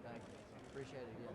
Thank you. Appreciate it again.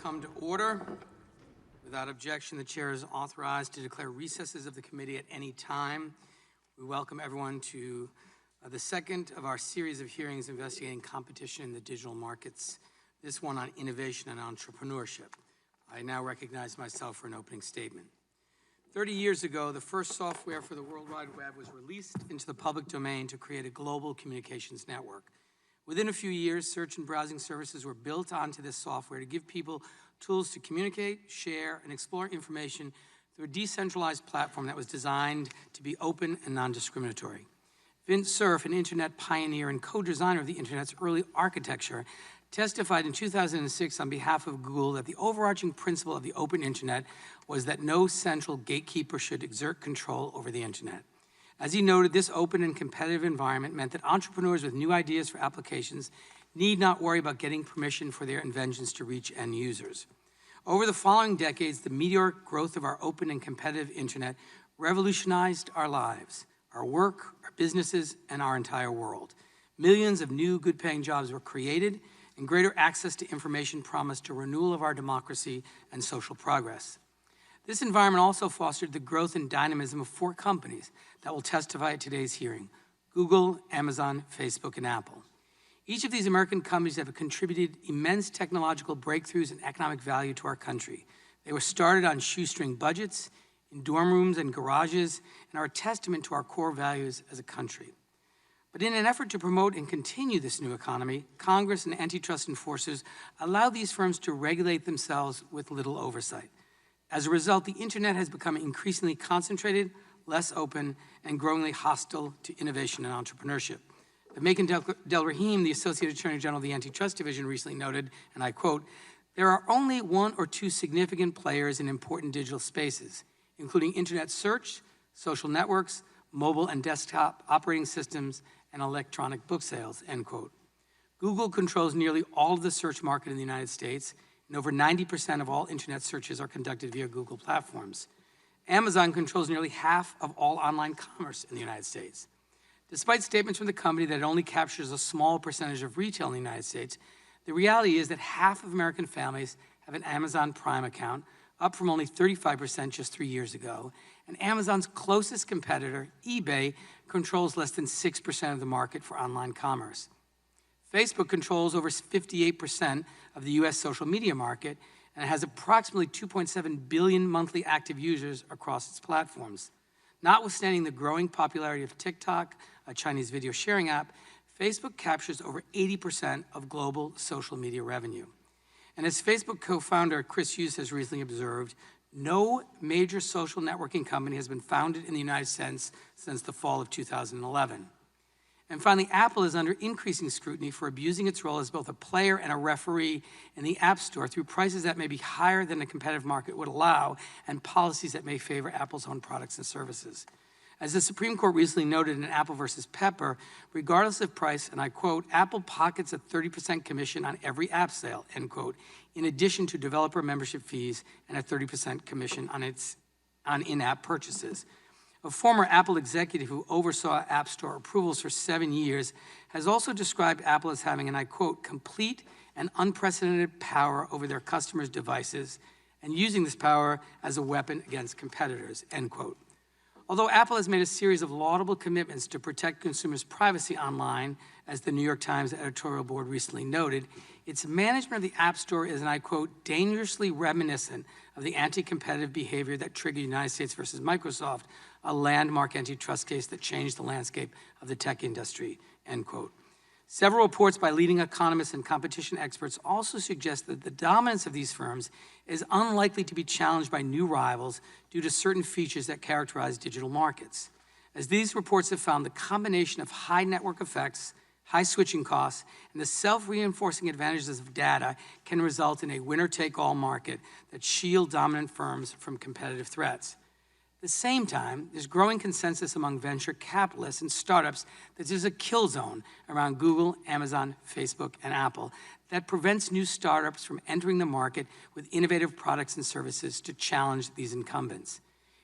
come to order. Without objection, the chair is authorized to declare recesses of the committee at any time. We welcome everyone to the second of our series of hearings investigating competition in the digital markets, this one on innovation and entrepreneurship. I now recognize myself for an opening statement. 30 years ago, the first software for the World Wide Web was released into the public domain to create a global communications network. Within a few years, search and browsing services were built onto this software to give people tools to communicate, share, and explore information through a decentralized platform that was designed to be open and non-discriminatory. Vint Cerf, an internet pioneer and co-designer of the internet's early architecture, testified in 2006 on behalf of Google that the overarching principle of the open internet was that no central gatekeeper should exert control over the internet. As he noted, this open and competitive environment meant that entrepreneurs with new ideas for applications need not worry about getting permission for their inventions to reach end users. Over the following decades, the meteoric growth of our open and competitive internet revolutionized our lives, our work, our businesses, and our entire world. Millions of new good-paying jobs were created, and greater access to information promised a renewal of our democracy and social progress. This environment also fostered the growth and dynamism of 4 companies that will testify at today's hearing: Google, Amazon, Facebook, and Apple. Each of these American companies have contributed immense technological breakthroughs and economic value to our country. They were started on shoestring budgets, in dorm rooms and garages, and are a testament to our core values as a country. But in an effort to promote and continue this new economy, Congress and antitrust enforcers allow these firms to regulate themselves with little oversight. As a result, the internet has become increasingly concentrated, less open, and growingly hostile to innovation and entrepreneurship. Megan Del Rahim, the Associate Attorney General of the Antitrust Division, recently noted, and I quote, "There are only 1 or 2 significant players in important digital spaces, including internet search, social networks, mobile and desktop operating systems, and electronic book sales," end quote. Google controls nearly all of the search market in the United States, and over 90% of all internet searches are conducted via Google platforms. Amazon controls nearly half of all online commerce in the United States. Despite statements from the company that it only captures a small percentage of retail in the United States, the reality is that half of American families have an Amazon Prime account, up from only 35% just 3 years ago. And Amazon's closest competitor, eBay, controls less than 6% of the market for online commerce. Facebook controls over 58% of the US social media market and has approximately 2.7 billion monthly active users across its platforms. Notwithstanding the growing popularity of TikTok, a Chinese video sharing app, Facebook captures over 80% of global social media revenue. And as Facebook co-founder Chris Hughes has recently observed, no major social networking company has been founded in the United States since the fall of 2011. And finally, Apple is under increasing scrutiny for abusing its role as both a player and a referee in the App Store through prices that may be higher than a competitive market would allow and policies that may favor Apple's own products and services. As the Supreme Court recently noted in Apple versus Pepper, regardless of price, and I quote, "Apple pockets a 30% commission on every app sale," end quote, in addition to developer membership fees and a 30% commission on in-app purchases. A former Apple executive who oversaw App Store approvals for 7 years has also described Apple as having, and I quote, "complete and unprecedented power over their customers' devices and using this power as a weapon against competitors," end quote. Although Apple has made a series of laudable commitments to protect consumers' privacy online, as the New York Times editorial board recently noted, its management of the App Store is, and I quote, "dangerously reminiscent of the anti-competitive behavior that triggered United States versus Microsoft, a landmark antitrust case that changed the landscape of the tech industry," end quote. Several reports by leading economists and competition experts also suggest that the dominance of these firms is unlikely to be challenged by new rivals due to certain features that characterize digital markets. As these reports have found, the combination of high network effects, high switching costs, and the self-reinforcing advantages of data can result in a winner-take-all market that shield dominant firms from competitive threats. At the same time, there's growing consensus among venture capitalists and startups that there's a kill zone around Google, Amazon, Facebook, and Apple that prevents new startups from entering the market with innovative products and services to challenge these incumbents.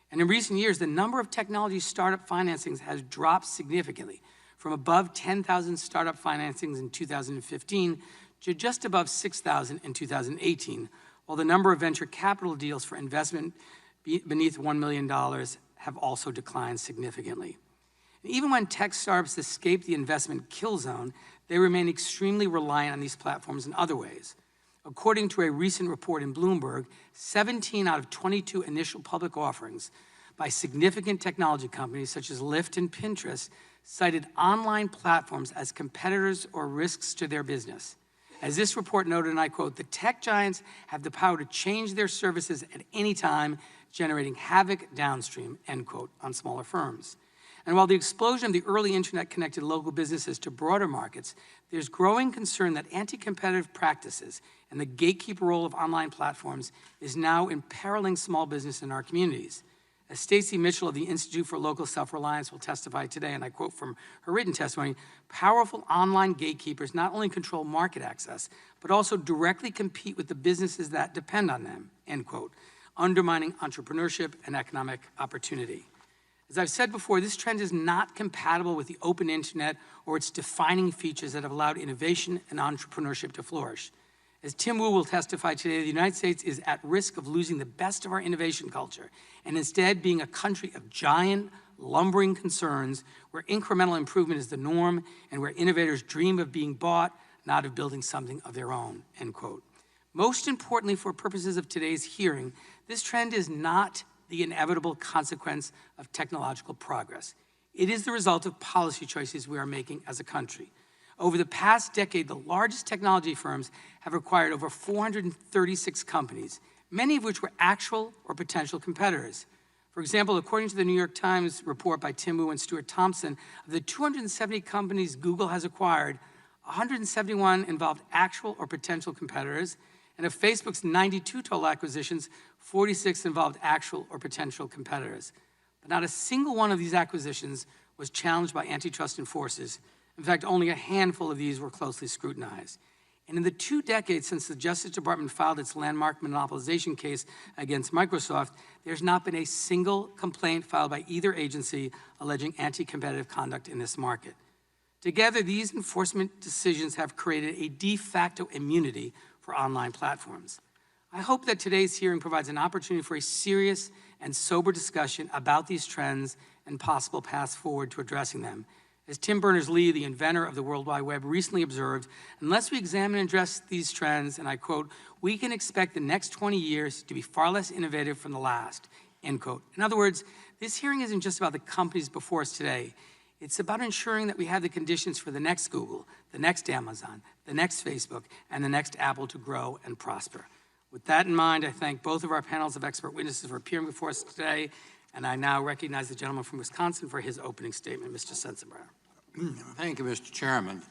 And in recent years, the number of technology startup financings has dropped significantly, from above 10,000 startup financings in 2015 to just above 6,000 in 2018, while the number of venture capital deals for investment beneath $1 million have also declined significantly. And even when tech startups escape the investment kill zone, they remain extremely reliant on these platforms in other ways. According to a recent report in Bloomberg, 17 out of 22 initial public offerings by significant technology companies such as Lyft and Pinterest cited online platforms as competitors or risks to their business. As this report noted, and I quote, "The tech giants have the power to change their services at any time, generating havoc downstream," end quote, on smaller firms. And while the explosion of the early internet connected local businesses to broader markets, there's growing concern that anti-competitive practices and the gatekeeper role of online platforms is now imperiling small business in our communities. As Stacy Mitchell of the Institute for Local Self-Reliance will testify today, and I quote from her written testimony, "Powerful online gatekeepers not only control market access, but also directly compete with the businesses that depend on them," end quote, undermining entrepreneurship and economic opportunity. As I've said before, this trend is not compatible with the open internet or its defining features that have allowed innovation and entrepreneurship to flourish. As Tim Wu will testify today, the United States is at risk of losing the best of our innovation culture and instead being a country of giant, lumbering concerns where incremental improvement is the norm and where innovators dream of being bought, not of building something of their own, end quote. Most importantly, for purposes of today's hearing, this trend is not the inevitable consequence of technological progress. It is the result of policy choices we are making as a country. Over the past decade, the largest technology firms have acquired over 436 companies, many of which were actual or potential competitors. For example, according to the New York Times report by Tim Wu and Stuart Thompson, of the 270 companies Google has acquired, 171 involved actual or potential competitors, and of Facebook's 92 total acquisitions, 46 involved actual or potential competitors. But not a single one of these acquisitions was challenged by antitrust enforcers. In fact, only a handful of these were closely scrutinized. And in the 2 decades since the Justice Department filed its landmark monopolization case against Microsoft, there's not been a single complaint filed by either agency alleging anti-competitive conduct in this market. Together, these enforcement decisions have created a de facto immunity for online platforms. I hope that today's hearing provides an opportunity for a serious and sober discussion about these trends and possible paths forward to addressing them. As Tim Berners-Lee, the inventor of the World Wide Web, recently observed, unless we examine and address these trends, and I quote, "we can expect the next 20 years to be far less innovative from the last," end quote. In other words, this hearing isn't just about the companies before us today. It's about ensuring that we have the conditions for the next Google, the next Amazon, the next Facebook, and the next Apple to grow and prosper. With that in mind, I thank both of our panels of expert witnesses for appearing before us today, and I now recognize the gentleman from Wisconsin for his opening statement, Mr. Sensenbrenner. Thank you, Mr. Chairman.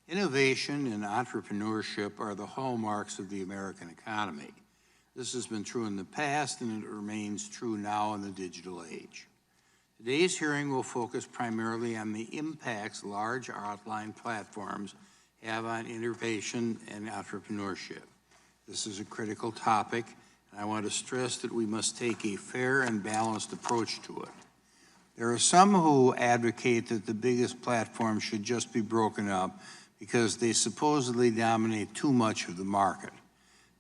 Innovation and entrepreneurship are the hallmarks of the American economy. This has been true in the past, and it remains true now in the digital age. Today's hearing will focus primarily on the impacts large online platforms have on innovation and entrepreneurship. This is a critical topic, and I want to stress that we must take a fair and balanced approach to it. There are some who advocate that the biggest platforms should just be broken up because they supposedly dominate too much of the market.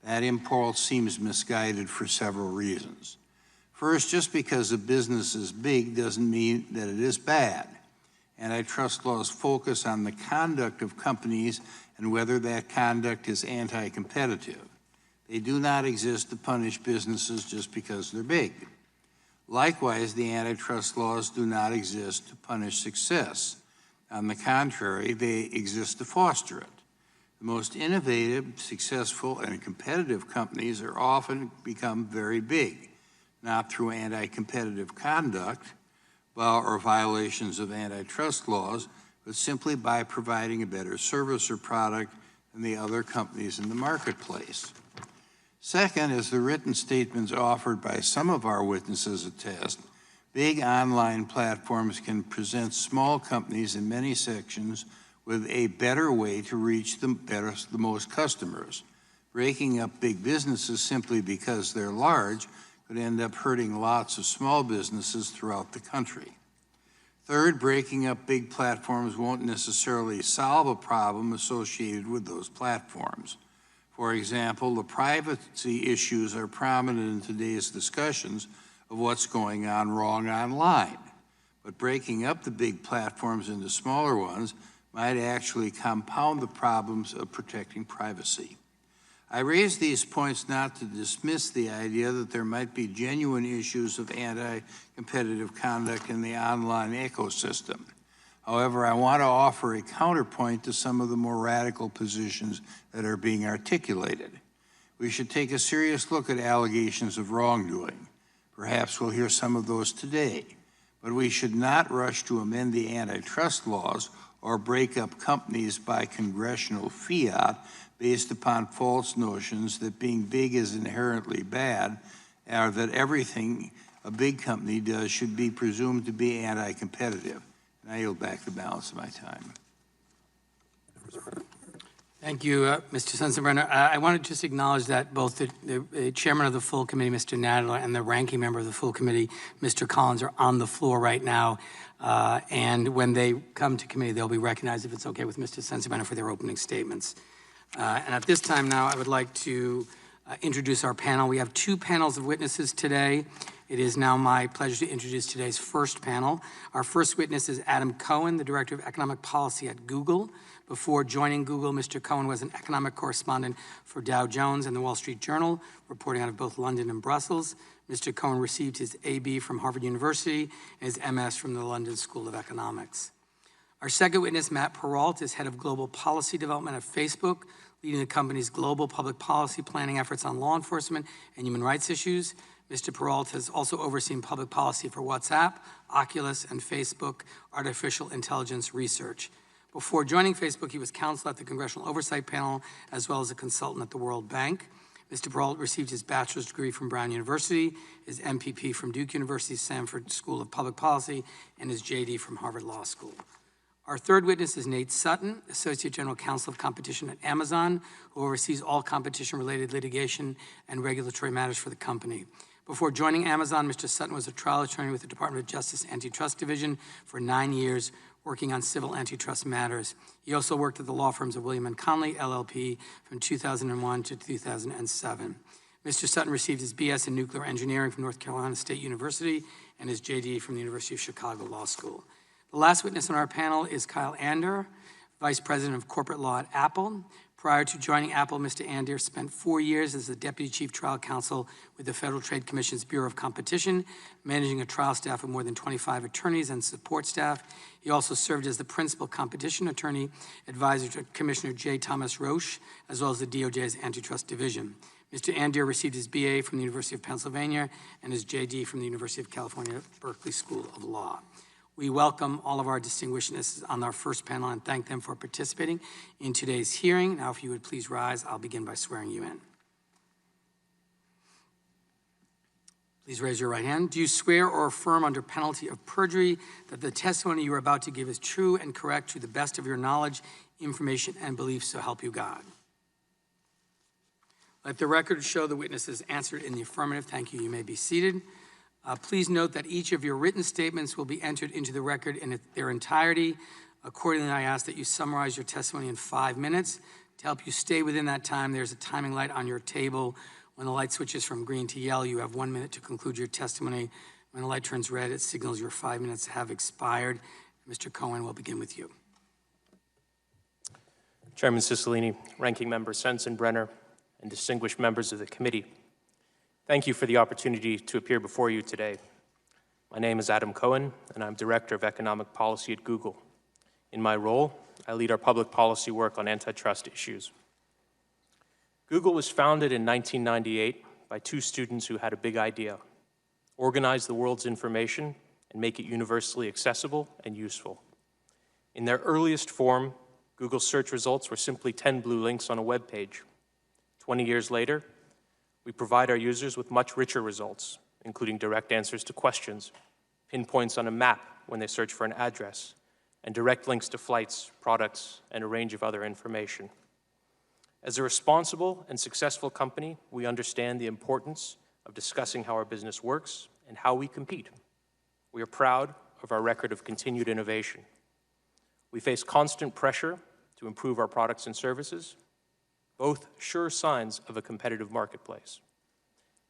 That impulse seems misguided for several reasons. First, just because a business is big doesn't mean that it is bad. Antitrust laws focus on the conduct of companies and whether that conduct is anti-competitive. They do not exist to punish businesses just because they're big. Likewise, the antitrust laws do not exist to punish success. On the contrary, they exist to foster it. The most innovative, successful, and competitive companies are often become very big, not through anti-competitive conduct or violations of antitrust laws, but simply by providing a better service or product than the other companies in the marketplace. Second, as the written statements offered by some of our witnesses attest, big online platforms can present small companies in many sections with a better way to reach the most customers. Breaking up big businesses simply because they're large could end up hurting lots of small businesses throughout the country. Third, breaking up big platforms won't necessarily solve a problem associated with those platforms. For example, the privacy issues are prominent in today's discussions of what's going on wrong online. But breaking up the big platforms into smaller ones might actually compound the problems of protecting privacy. I raise these points not to dismiss the idea that there might be genuine issues of anti-competitive conduct in the online ecosystem. However, I want to offer a counterpoint to some of the more radical positions that are being articulated. We should take a serious look at allegations of wrongdoing. Perhaps we'll hear some of those today, but we should not rush to amend the antitrust laws or break up companies by congressional fiat based upon false notions that being big is inherently bad, or that everything a big company does should be presumed to be anti-competitive. And I yield back the balance of my time. Thank you, Mr. Sensenbrenner. I want to just acknowledge that both the chairman of the full committee, Mr. Nadler, and the ranking member of the full committee, Mr. Collins, are on the floor right now. And when they come to committee, they'll be recognized, if it's okay with Mr. Sensenbrenner, for their opening statements. And at this time now, I would like to introduce our panel. We have two panels of witnesses today. It is now my pleasure to introduce today's first panel. Our first witness is Adam Cohen, the Director of Economic Policy at Google. Before joining Google, Mr. Cohen was an economic correspondent for Dow Jones and the Wall Street Journal, reporting out of both London and Brussels. Mr. Cohen received his AB from Harvard University and his MS from the London School of Economics. Our second witness, Matt Perrault, is head of global policy development at Facebook, leading the company's global public policy planning efforts on law enforcement and human rights issues. Mr. Perrault has also overseen public policy for WhatsApp, Oculus, and Facebook artificial intelligence research. Before joining Facebook, he was counsel at the Congressional Oversight Panel, as well as a consultant at the World Bank. Mr. Perrault received his bachelor's degree from Brown University, his MPP from Duke University Sanford School of Public Policy, and his JD from Harvard Law School. Our third witness is Nate Sutton, Associate General Counsel of Competition at Amazon, who oversees all competition-related litigation and regulatory matters for the company. Before joining Amazon, Mr. Sutton was a trial attorney with the Department of Justice Antitrust Division for 9 years, working on civil antitrust matters. He also worked at the law firms of William & Connolly, LLP, from 2001 to 2007. Mr. Sutton received his BS in nuclear engineering from North Carolina State University and his JD from the University of Chicago Law School. The last witness on our panel is Kyle Ander, Vice President of Corporate Law at Apple. Prior to joining Apple, Mr. Ander spent 4 years as the Deputy Chief Trial Counsel with the Federal Trade Commission's Bureau of Competition, managing a trial staff of more than 25 attorneys and support staff. He also served as the Principal Competition Attorney, advisor to Commissioner J. Thomas Roche, as well as the DOJ's Antitrust Division. Mr. Ander received his BA from the University of Pennsylvania and his JD from the University of California, Berkeley School of Law. We welcome all of our distinguished witnesses on our first panel and thank them for participating in today's hearing. Now, if you would please rise, I'll begin by swearing you in. Please raise your right hand. Do you swear or affirm under penalty of perjury that the testimony you are about to give is true and correct to the best of your knowledge, information, and beliefs, so help you God? Let the record show the witnesses answered in the affirmative. Thank you. You may be seated. Please note that each of your written statements will be entered into the record in their entirety. Accordingly, I ask that you summarize your testimony in 5 minutes. To help you stay within that time, there's a timing light on your table. When the light switches from green to yellow, you have 1 minute to conclude your testimony. When the light turns red, it signals your 5 minutes have expired. Mr. Cohen, we'll begin with you. Chairman Cicilline, Ranking Member Sensenbrenner, and distinguished members of the committee, thank you for the opportunity to appear before you today. My name is Adam Cohen, and I'm Director of Economic Policy at Google. In my role, I lead our public policy work on antitrust issues. Google was founded in 1998 by 2 students who had a big idea: organize the world's information and make it universally accessible and useful. In their earliest form, Google's search results were simply 10 blue links on a web page. 20 years later, we provide our users with much richer results, including direct answers to questions, pinpoints on a map when they search for an address, and direct links to flights, products, and a range of other information. As a responsible and successful company, we understand the importance of discussing how our business works and how we compete. We are proud of our record of continued innovation. We face constant pressure to improve our products and services, both sure signs of a competitive marketplace.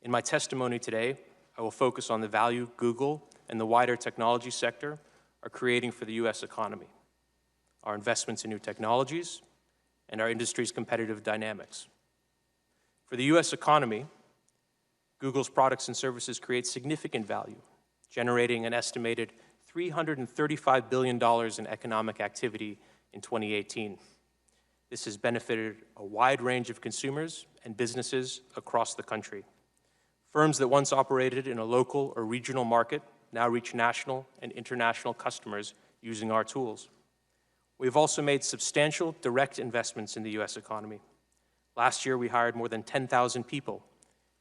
In my testimony today, I will focus on the value Google and the wider technology sector are creating for the U.S. economy, our investments in new technologies, and our industry's competitive dynamics. For the U.S. economy, Google's products and services create significant value, generating an estimated $335 billion in economic activity in 2018. This has benefited a wide range of consumers and businesses across the country. Firms that once operated in a local or regional market now reach national and international customers using our tools. We've also made substantial direct investments in the U.S. economy. Last year, we hired more than 10,000 people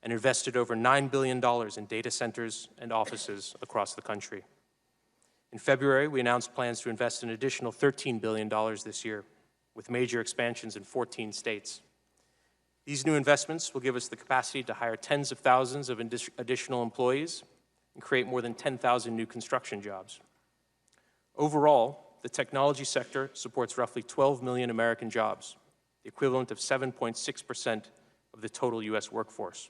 and invested over $9 billion in data centers and offices across the country. In February, we announced plans to invest an additional $13 billion this year, with major expansions in 14 states. These new investments will give us the capacity to hire tens of thousands of additional employees and create more than 10,000 new construction jobs. Overall, the technology sector supports roughly 12 million American jobs, the equivalent of 7.6% of the total U.S. workforce.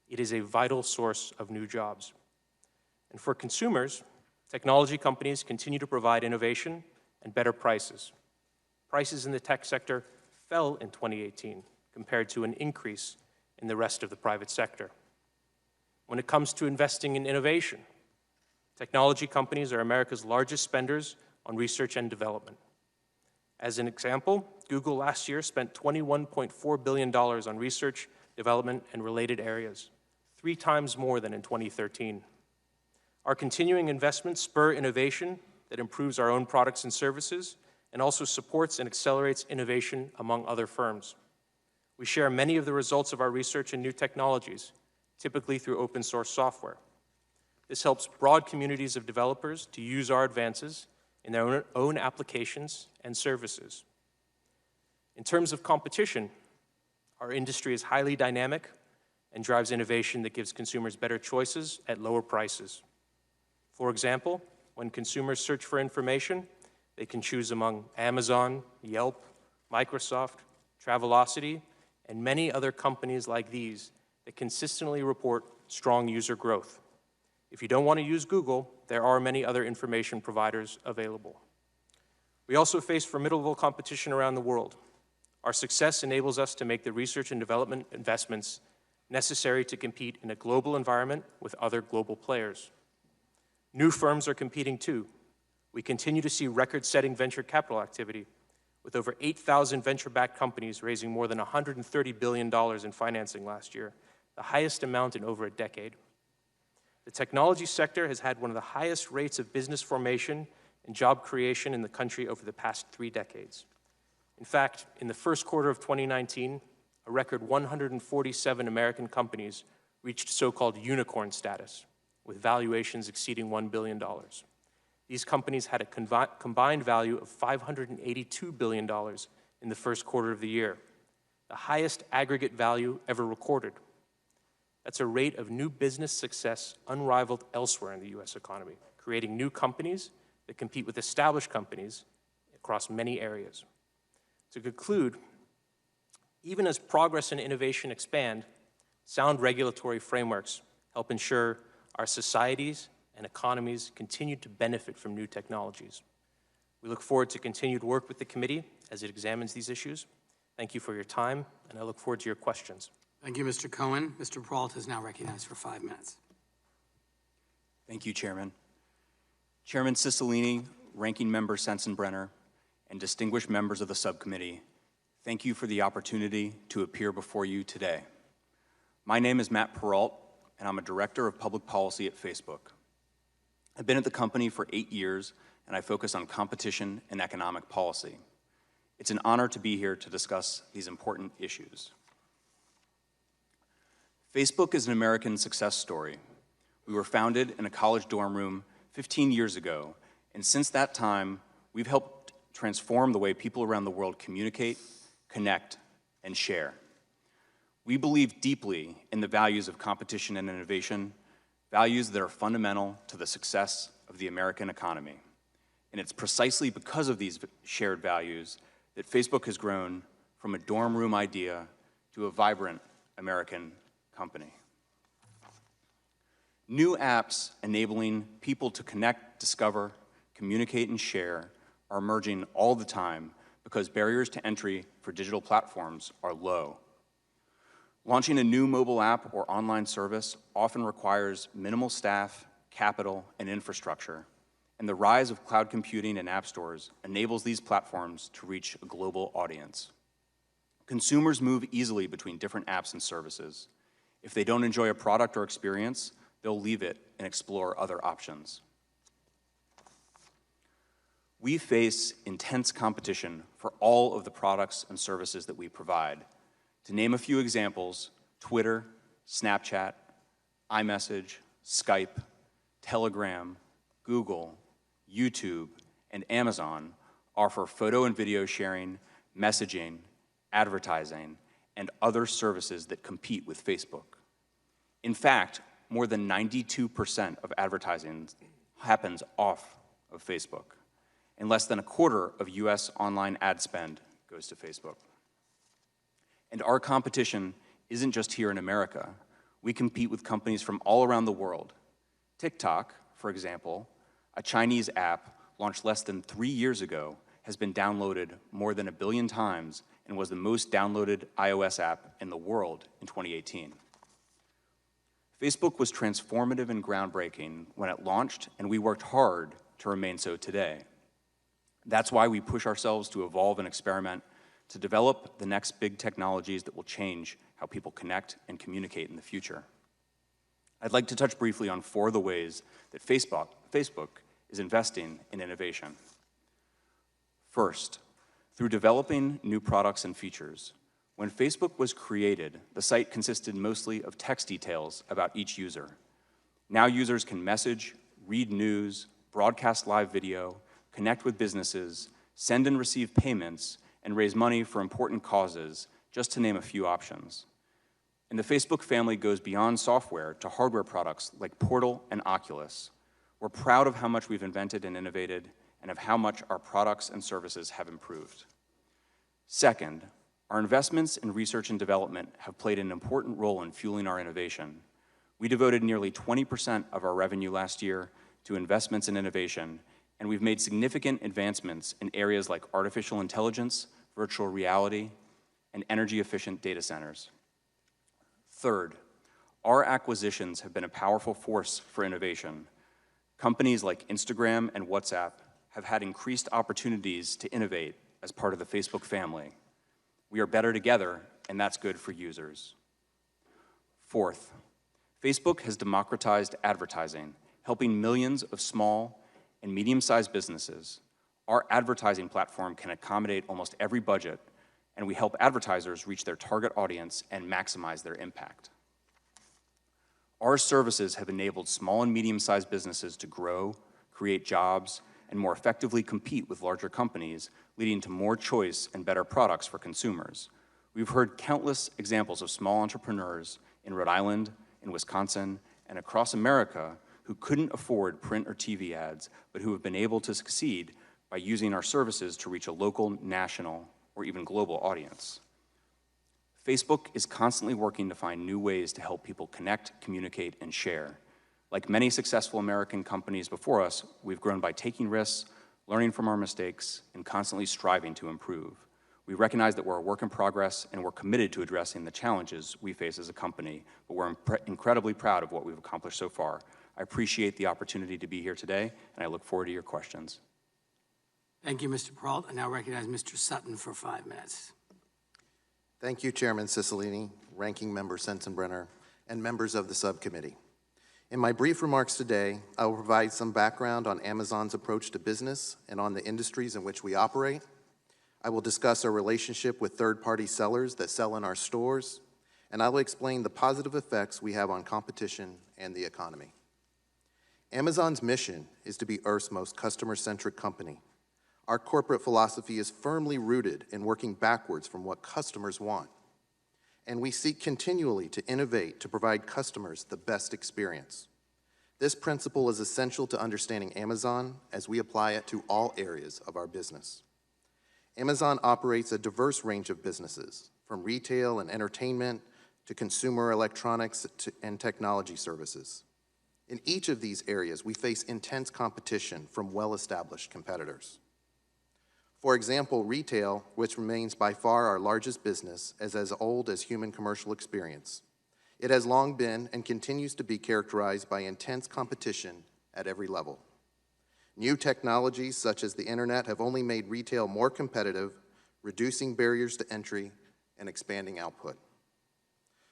It is a vital source of new jobs. And for consumers, technology companies continue to provide innovation and better prices. Prices in the tech sector fell in 2018 compared to an increase in the rest of the private sector. When it comes to investing in innovation, technology companies are America's largest spenders on research and development. As an example, Google last year spent $21.4 billion on research, development, and related areas, 3 times more than in 2013. Our continuing investments spur innovation that improves our own products and services and also supports and accelerates innovation among other firms. We share many of the results of our research in new technologies, typically through open source software. This helps broad communities of developers to use our advances in their own applications and services. In terms of competition, our industry is highly dynamic and drives innovation that gives consumers better choices at lower prices. For example, when consumers search for information, they can choose among Amazon, Yelp, Microsoft, Travelocity, and many other companies like these that consistently report strong user growth. If you don't want to use Google, there are many other information providers available. We also face formidable competition around the world. Our success enables us to make the research and development investments necessary to compete in a global environment with other global players. New firms are competing too. We continue to see record-setting venture capital activity, with over 8,000 venture-backed companies raising more than $130 billion in financing last year, the highest amount in over a decade. The technology sector has had one of the highest rates of business formation and job creation in the country over the past 3 decades. In fact, in the first quarter of 2019, a record 147 American companies reached so-called unicorn status, with valuations exceeding $1 billion. These companies had a combined value of $582 billion in the first quarter of the year, the highest aggregate value ever recorded. That's a rate of new business success unrivaled elsewhere in the U.S. economy, creating new companies that compete with established companies across many areas. To conclude, even as progress and innovation expand, sound regulatory frameworks help ensure our societies and economies continue to benefit from new technologies. We look forward to continued work with the committee as it examines these issues. Thank you for your time, and I look forward to your questions. Thank you, Mr. Cohen. Mr. Perrault is now recognized for 5 minutes. Thank you, Chairman. Chairman Cicilline, Ranking Member Sensenbrenner, and distinguished members of the subcommittee, thank you for the opportunity to appear before you today. My name is Matt Perrault, and I'm a Director of Public Policy at Facebook. I've been at the company for 8 years, and I focus on competition and economic policy. It's an honor to be here to discuss these important issues. Facebook is an American success story. We were founded in a college dorm room 15 years ago, and since that time, we've helped transform the way people around the world communicate, connect, and share. We believe deeply in the values of competition and innovation, values that are fundamental to the success of the American economy. And it's precisely because of these shared values that Facebook has grown from a dorm room idea to a vibrant American company. New apps enabling people to connect, discover, communicate, and share are emerging all the time because barriers to entry for digital platforms are low. Launching a new mobile app or online service often requires minimal staff, capital, and infrastructure, and the rise of cloud computing and app stores enables these platforms to reach a global audience. Consumers move easily between different apps and services. If they don't enjoy a product or experience, they'll leave it and explore other options. We face intense competition for all of the products and services that we provide. To name a few examples, Twitter, Snapchat, iMessage, Skype, Telegram, Google, YouTube, and Amazon offer photo and video sharing, messaging, advertising, and other services that compete with Facebook. In fact, more than 92% of advertising happens off of Facebook, and less than a quarter of US online ad spend goes to Facebook. And our competition isn't just here in America. We compete with companies from all around the world. TikTok, for example, a Chinese app launched less than 3 years ago, has been downloaded more than 1 billion times and was the most downloaded iOS app in the world in 2018. Facebook was transformative and groundbreaking when it launched, and we worked hard to remain so today. That's why we push ourselves to evolve and experiment, to develop the next big technologies that will change how people connect and communicate in the future. I'd like to touch briefly on 4 of the ways that Facebook is investing in innovation. First, through developing new products and features. When Facebook was created, the site consisted mostly of text details about each user. Now users can message, read news, broadcast live video, connect with businesses, send and receive payments, and raise money for important causes, just to name a few options. And the Facebook family goes beyond software to hardware products like Portal and Oculus. We're proud of how much we've invented and innovated, and of how much our products and services have improved. Second, our investments in research and development have played an important role in fueling our innovation. We devoted nearly 20% of our revenue last year to investments in innovation, and we've made significant advancements in areas like artificial intelligence, virtual reality, and energy-efficient data centers. Third, our acquisitions have been a powerful force for innovation. Companies like Instagram and WhatsApp have had increased opportunities to innovate as part of the Facebook family. We are better together, and that's good for users. Fourth, Facebook has democratized advertising, helping millions of small and medium-sized businesses. Our advertising platform can accommodate almost every budget, and we help advertisers reach their target audience and maximize their impact. Our services have enabled small and medium-sized businesses to grow, create jobs, and more effectively compete with larger companies, leading to more choice and better products for consumers. We've heard countless examples of small entrepreneurs in Rhode Island, in Wisconsin, and across America who couldn't afford print or TV ads, but who have been able to succeed by using our services to reach a local, national, or even global audience. Facebook is constantly working to find new ways to help people connect, communicate, and share. Like many successful American companies before us, we've grown by taking risks, learning from our mistakes, and constantly striving to improve. We recognize that we're a work in progress, and we're committed to addressing the challenges we face as a company, but we're incredibly proud of what we've accomplished so far. I appreciate the opportunity to be here today, and I look forward to your questions. Thank you, Mr. Perrault. I now recognize Mr. Sutton for 5 minutes. Thank you, Chairman Cicilline, Ranking Member Sensenbrenner, and members of the subcommittee. In my brief remarks today, I will provide some background on Amazon's approach to business and on the industries in which we operate. I will discuss our relationship with third-party sellers that sell in our stores, and I will explain the positive effects we have on competition and the economy. Amazon's mission is to be Earth's most customer-centric company. Our corporate philosophy is firmly rooted in working backwards from what customers want, and we seek continually to innovate to provide customers the best experience. This principle is essential to understanding Amazon as we apply it to all areas of our business. Amazon operates a diverse range of businesses, from retail and entertainment to consumer electronics and technology services. In each of these areas, we face intense competition from well-established competitors. For example, retail, which remains by far our largest business, is as old as human commercial experience. It has long been and continues to be characterized by intense competition at every level. New technologies such as the internet have only made retail more competitive, reducing barriers to entry and expanding output.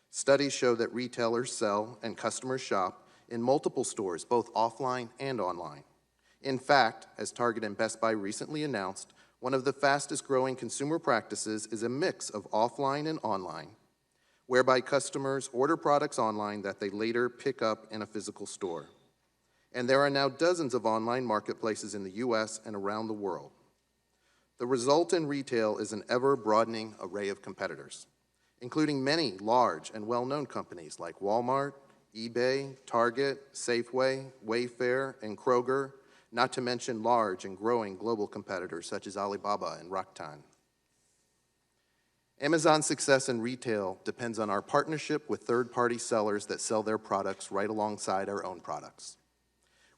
Studies show that retailers sell and customers shop in multiple stores, both offline and online. In fact, as Target and Best Buy recently announced, one of the fastest growing consumer practices is a mix of offline and online, whereby customers order products online that they later pick up in a physical store. And there are now dozens of online marketplaces in the US and around the world. The result in retail is an ever-broadening array of competitors, including many large and well-known companies like Walmart, eBay, Target, Safeway, Wayfair, and Kroger, not to mention large and growing global competitors such as Alibaba and Rakuten. Amazon's success in retail depends on our partnership with third-party sellers that sell their products right alongside our own products.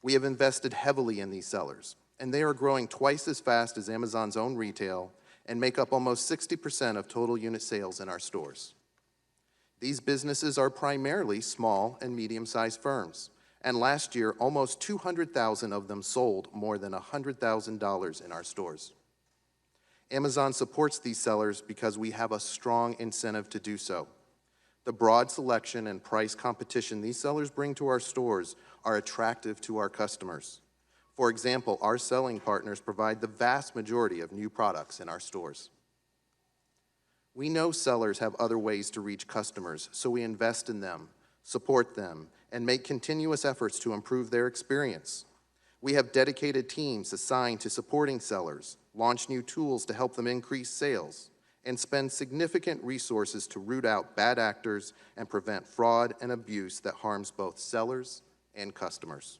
We have invested heavily in these sellers, and they are growing twice as fast as Amazon's own retail and make up almost 60% of total unit sales in our stores. These businesses are primarily small and medium-sized firms, and last year, almost 200,000 of them sold more than $100,000 in our stores. Amazon supports these sellers because we have a strong incentive to do so. The broad selection and price competition these sellers bring to our stores are attractive to our customers. For example, our selling partners provide the vast majority of new products in our stores. We know sellers have other ways to reach customers, so we invest in them, support them, and make continuous efforts to improve their experience. We have dedicated teams assigned to supporting sellers, launch new tools to help them increase sales, and spend significant resources to root out bad actors and prevent fraud and abuse that harms both sellers and customers.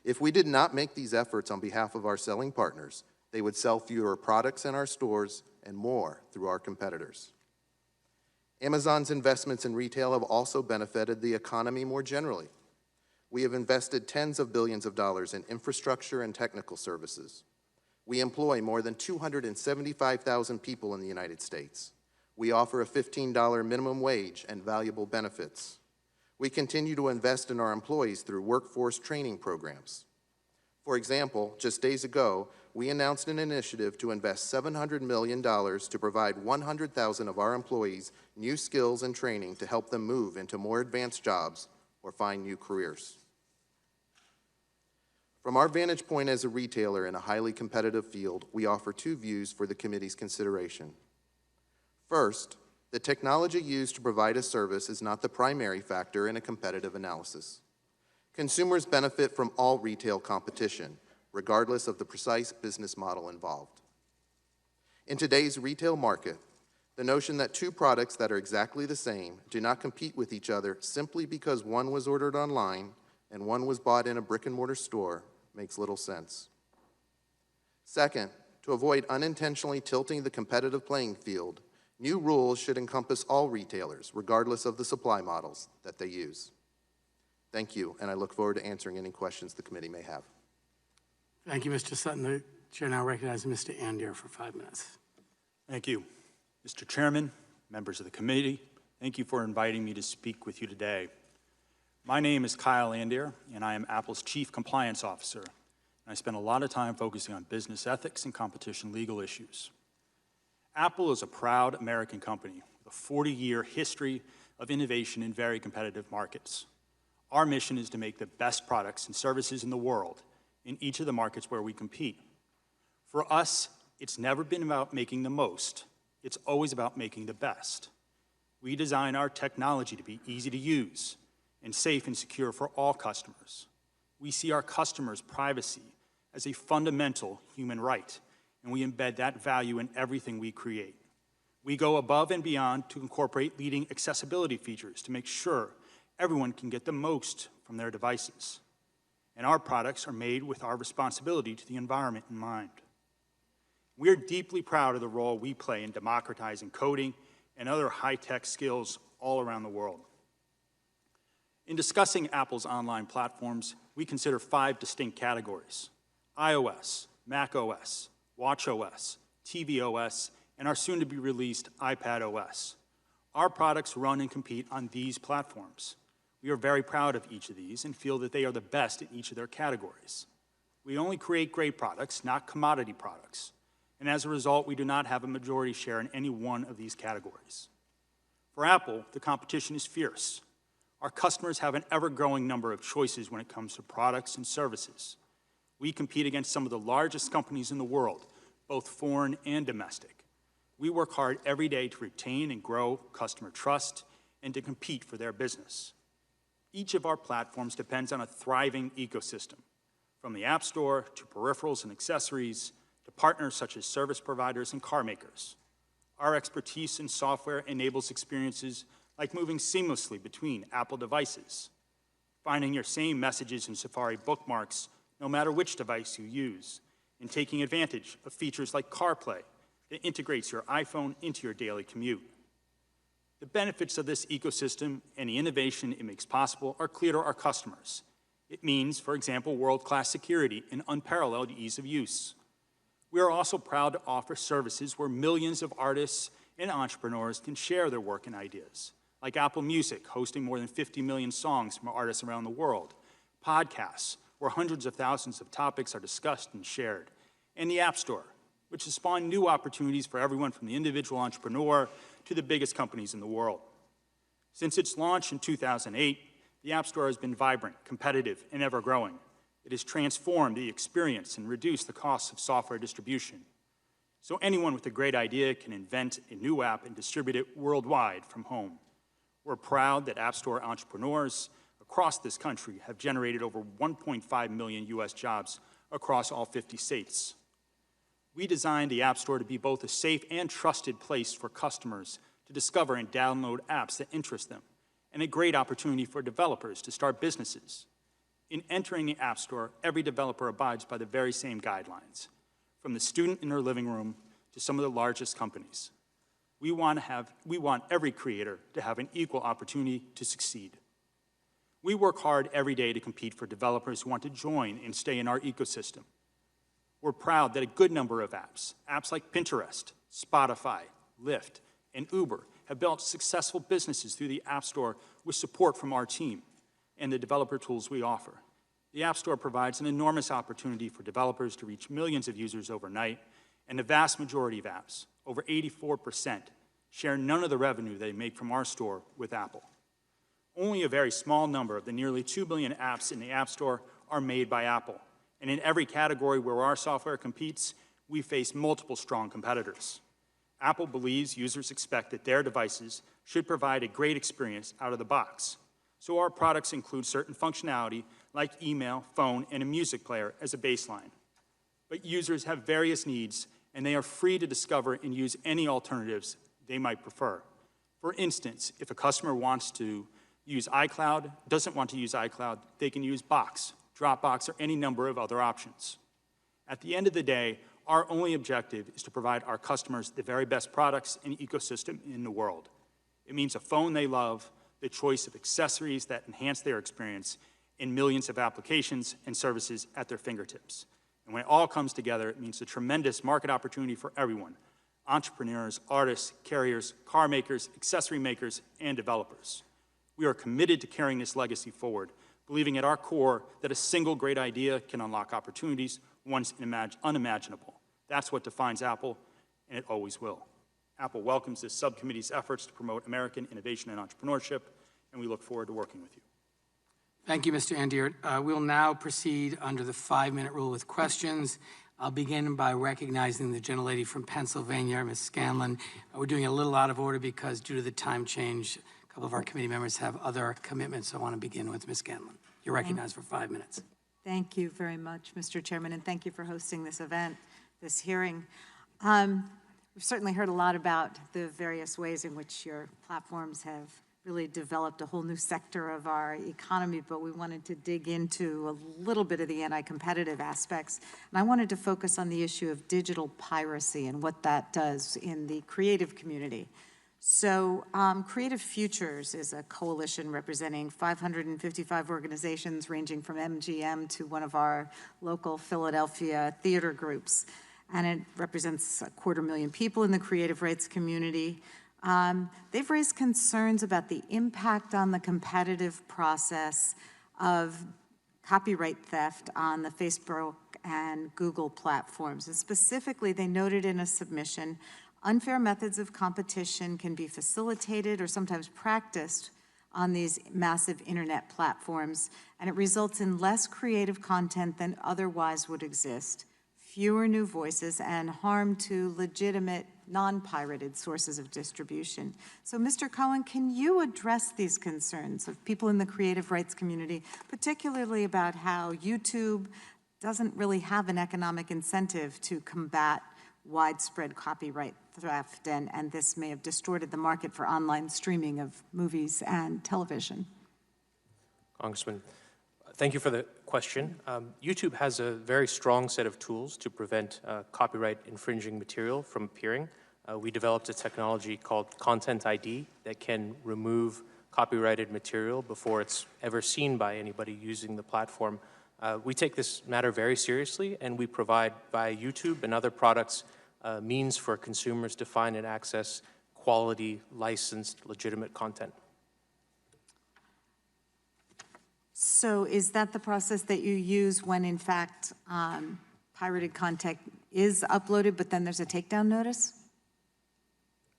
If we did not make these efforts on behalf of our selling partners, they would sell fewer products in our stores and more through our competitors. Amazon's investments in retail have also benefited the economy more generally. We have invested tens of billions of dollars in infrastructure and technical services. We employ more than 275,000 people in the United States. We offer a $15 minimum wage and valuable benefits. We continue to invest in our employees through workforce training programs. For example, just days ago, we announced an initiative to invest $700 million to provide 100,000 of our employees new skills and training to help them move into more advanced jobs or find new careers. From our vantage point as a retailer in a highly competitive field, we offer two views for the committee's consideration. First, the technology used to provide a service is not the primary factor in a competitive analysis. Consumers benefit from all retail competition, regardless of the precise business model involved. In today's retail market, the notion that two products that are exactly the same do not compete with each other simply because one was ordered online and one was bought in a brick-and-mortar store makes little sense. Second, to avoid unintentionally tilting the competitive playing field, new rules should encompass all retailers, regardless of the supply models that they use. Thank you, and I look forward to answering any questions the committee may have. Thank you, Mr. Sutton. The chair now recognizes Mr. Andier for 5 minutes. Thank you. Mr. Chairman, members of the committee, thank you for inviting me to speak with you today. My name is Kyle Andier, and I am Apple's Chief Compliance Officer. And I spend a lot of time focusing on business ethics and competition legal issues. Apple is a proud American company with a 40-year history of innovation in very competitive markets. Our mission is to make the best products and services in the world in each of the markets where we compete. For us, it's never been about making the most. It's always about making the best. We design our technology to be easy to use and safe and secure for all customers. We see our customers' privacy as a fundamental human right, and we embed that value in everything we create. We go above and beyond to incorporate leading accessibility features to make sure everyone can get the most from their devices. And our products are made with our responsibility to the environment in mind. We are deeply proud of the role we play in democratizing coding and other high-tech skills all around the world. In discussing Apple's online platforms, we consider 5 distinct categories: iOS, macOS, watchOS, tvOS, and our soon-to-be-released iPadOS. Our products run and compete on these platforms. We are very proud of each of these and feel that they are the best in each of their categories. We only create great products, not commodity products, and as a result, we do not have a majority share in any one of these categories. For Apple, the competition is fierce. Our customers have an ever-growing number of choices when it comes to products and services. We compete against some of the largest companies in the world, both foreign and domestic. We work hard every day to retain and grow customer trust and to compete for their business. Each of our platforms depends on a thriving ecosystem, from the App Store to peripherals and accessories to partners such as service providers and car makers. Our expertise in software enables experiences like moving seamlessly between Apple devices, finding your same messages and Safari bookmarks no matter which device you use, and taking advantage of features like CarPlay that integrates your iPhone into your daily commute. The benefits of this ecosystem and the innovation it makes possible are clear to our customers. It means, for example, world-class security and unparalleled ease of use. We are also proud to offer services where millions of artists and entrepreneurs can share their work and ideas, like Apple Music, hosting more than 50 million songs from artists around the world, podcasts, where hundreds of thousands of topics are discussed and shared, and the App Store, which has spawned new opportunities for everyone from the individual entrepreneur to the biggest companies in the world. Since its launch in 2008, the App Store has been vibrant, competitive, and ever-growing. It has transformed the experience and reduced the costs of software distribution. So anyone with a great idea can invent a new app and distribute it worldwide from home. We're proud that App Store entrepreneurs across this country have generated over 1.5 million US jobs across all 50 states. We designed the App Store to be both a safe and trusted place for customers to discover and download apps that interest them, and a great opportunity for developers to start businesses. In entering the App Store, every developer abides by the very same guidelines, from the student in their living room to some of the largest companies. We want every creator to have an equal opportunity to succeed. We work hard every day to compete for developers who want to join and stay in our ecosystem. We're proud that a good number of apps like Pinterest, Spotify, Lyft, and Uber, have built successful businesses through the App Store with support from our team and the developer tools we offer. The App Store provides an enormous opportunity for developers to reach millions of users overnight, and the vast majority of apps, over 84%, share none of the revenue they make from our store with Apple. Only a very small number of the nearly 2 billion apps in the App Store are made by Apple, and in every category where our software competes, we face multiple strong competitors. Apple believes users expect that their devices should provide a great experience out of the box. So our products include certain functionality like email, phone, and a music player as a baseline. But users have various needs, and they are free to discover and use any alternatives they might prefer. For instance, if a customer wants to use iCloud, doesn't want to use iCloud, they can use Box, Dropbox, or any number of other options. At the end of the day, our only objective is to provide our customers the very best products and ecosystem in the world. It means a phone they love, the choice of accessories that enhance their experience, and millions of applications and services at their fingertips. And when it all comes together, it means a tremendous market opportunity for everyone: entrepreneurs, artists, carriers, car makers, accessory makers, and developers. We are committed to carrying this legacy forward, believing at our core that a single great idea can unlock opportunities once unimaginable. That's what defines Apple, and it always will. Apple welcomes this subcommittee's efforts to promote American innovation and entrepreneurship, and we look forward to working with you. Thank you, Mr. Andiert. We'll now proceed under the 5-minute rule with questions. I'll begin by recognizing the gentlelady from Pennsylvania, Ms. Scanlon. We're doing a little out of order because due to the time change, a couple of our committee members have other commitments, so I want to begin with Ms. Scanlon. You're recognized for 5 minutes. Thank you very much, Mr. Chairman, and thank you for hosting this event, this hearing. We've certainly heard a lot about the various ways in which your platforms have really developed a whole new sector of our economy, but we wanted to dig into a little bit of the anti-competitive aspects. And I wanted to focus on the issue of digital piracy and what that does in the creative community. So Creative Futures is a coalition representing 555 organizations ranging from MGM to one of our local Philadelphia theater groups. And it represents 250,000 people in the creative rights community. They've raised concerns about the impact on the competitive process of copyright theft on the Facebook and Google platforms. And specifically, they noted in a submission, unfair methods of competition can be facilitated or sometimes practiced on these massive internet platforms, and it results in less creative content than otherwise would exist, fewer new voices, and harm to legitimate non-pirated sources of distribution. So, Mr. Cohen, can you address these concerns of people in the creative rights community, particularly about how YouTube doesn't really have an economic incentive to combat widespread copyright theft, and this may have distorted the market for online streaming of movies and television? Congressman, thank you for the question. YouTube has a very strong set of tools to prevent copyright infringing material from appearing. We developed a technology called Content ID that can remove copyrighted material before it's ever seen by anybody using the platform. We take this matter very seriously, and we provide via YouTube and other products means for consumers to find and access quality, licensed, legitimate content. So is that the process that you use when, in fact, pirated content is uploaded, but then there's a takedown notice?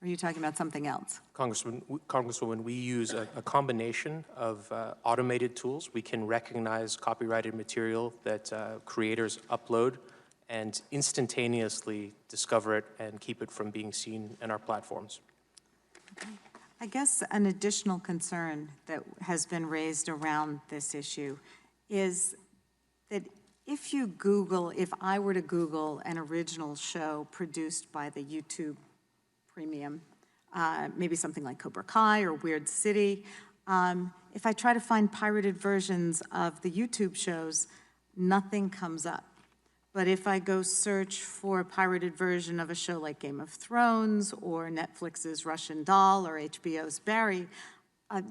Or are you talking about something else? Congresswoman, we use a combination of automated tools. We can recognize copyrighted material that creators upload and instantaneously discover it and keep it from being seen in our platforms. Okay. I guess an additional concern that has been raised around this issue is that if I were to Google an original show produced by the YouTube Premium, maybe something like Cobra Kai or Weird City, if I try to find pirated versions of the YouTube shows, nothing comes up. But if I go search for a pirated version of a show like Game of Thrones or Netflix's Russian Doll or HBO's Barry, a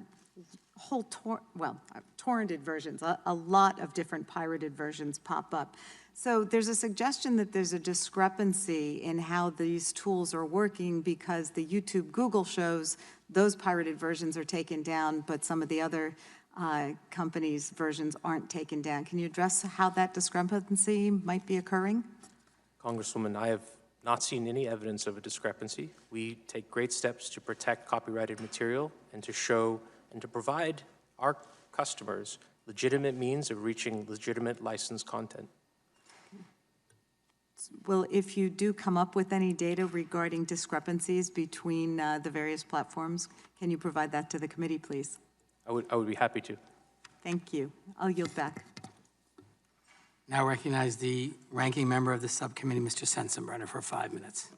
whole torrented versions, a lot of different pirated versions pop up. So there's a suggestion that there's a discrepancy in how these tools are working because the YouTube Google shows, those pirated versions are taken down, but some of the other companies' versions aren't taken down. Can you address how that discrepancy might be occurring? Congresswoman, I have not seen any evidence of a discrepancy. We take great steps to protect copyrighted material and to show and to provide our customers legitimate means of reaching legitimate licensed content. Well, if you do come up with any data regarding discrepancies between the various platforms, can you provide that to the committee, please? I would be happy to. Thank you. I'll yield back. Now recognize the ranking member of the subcommittee, Mr. Sensenbrenner, for 5 minutes.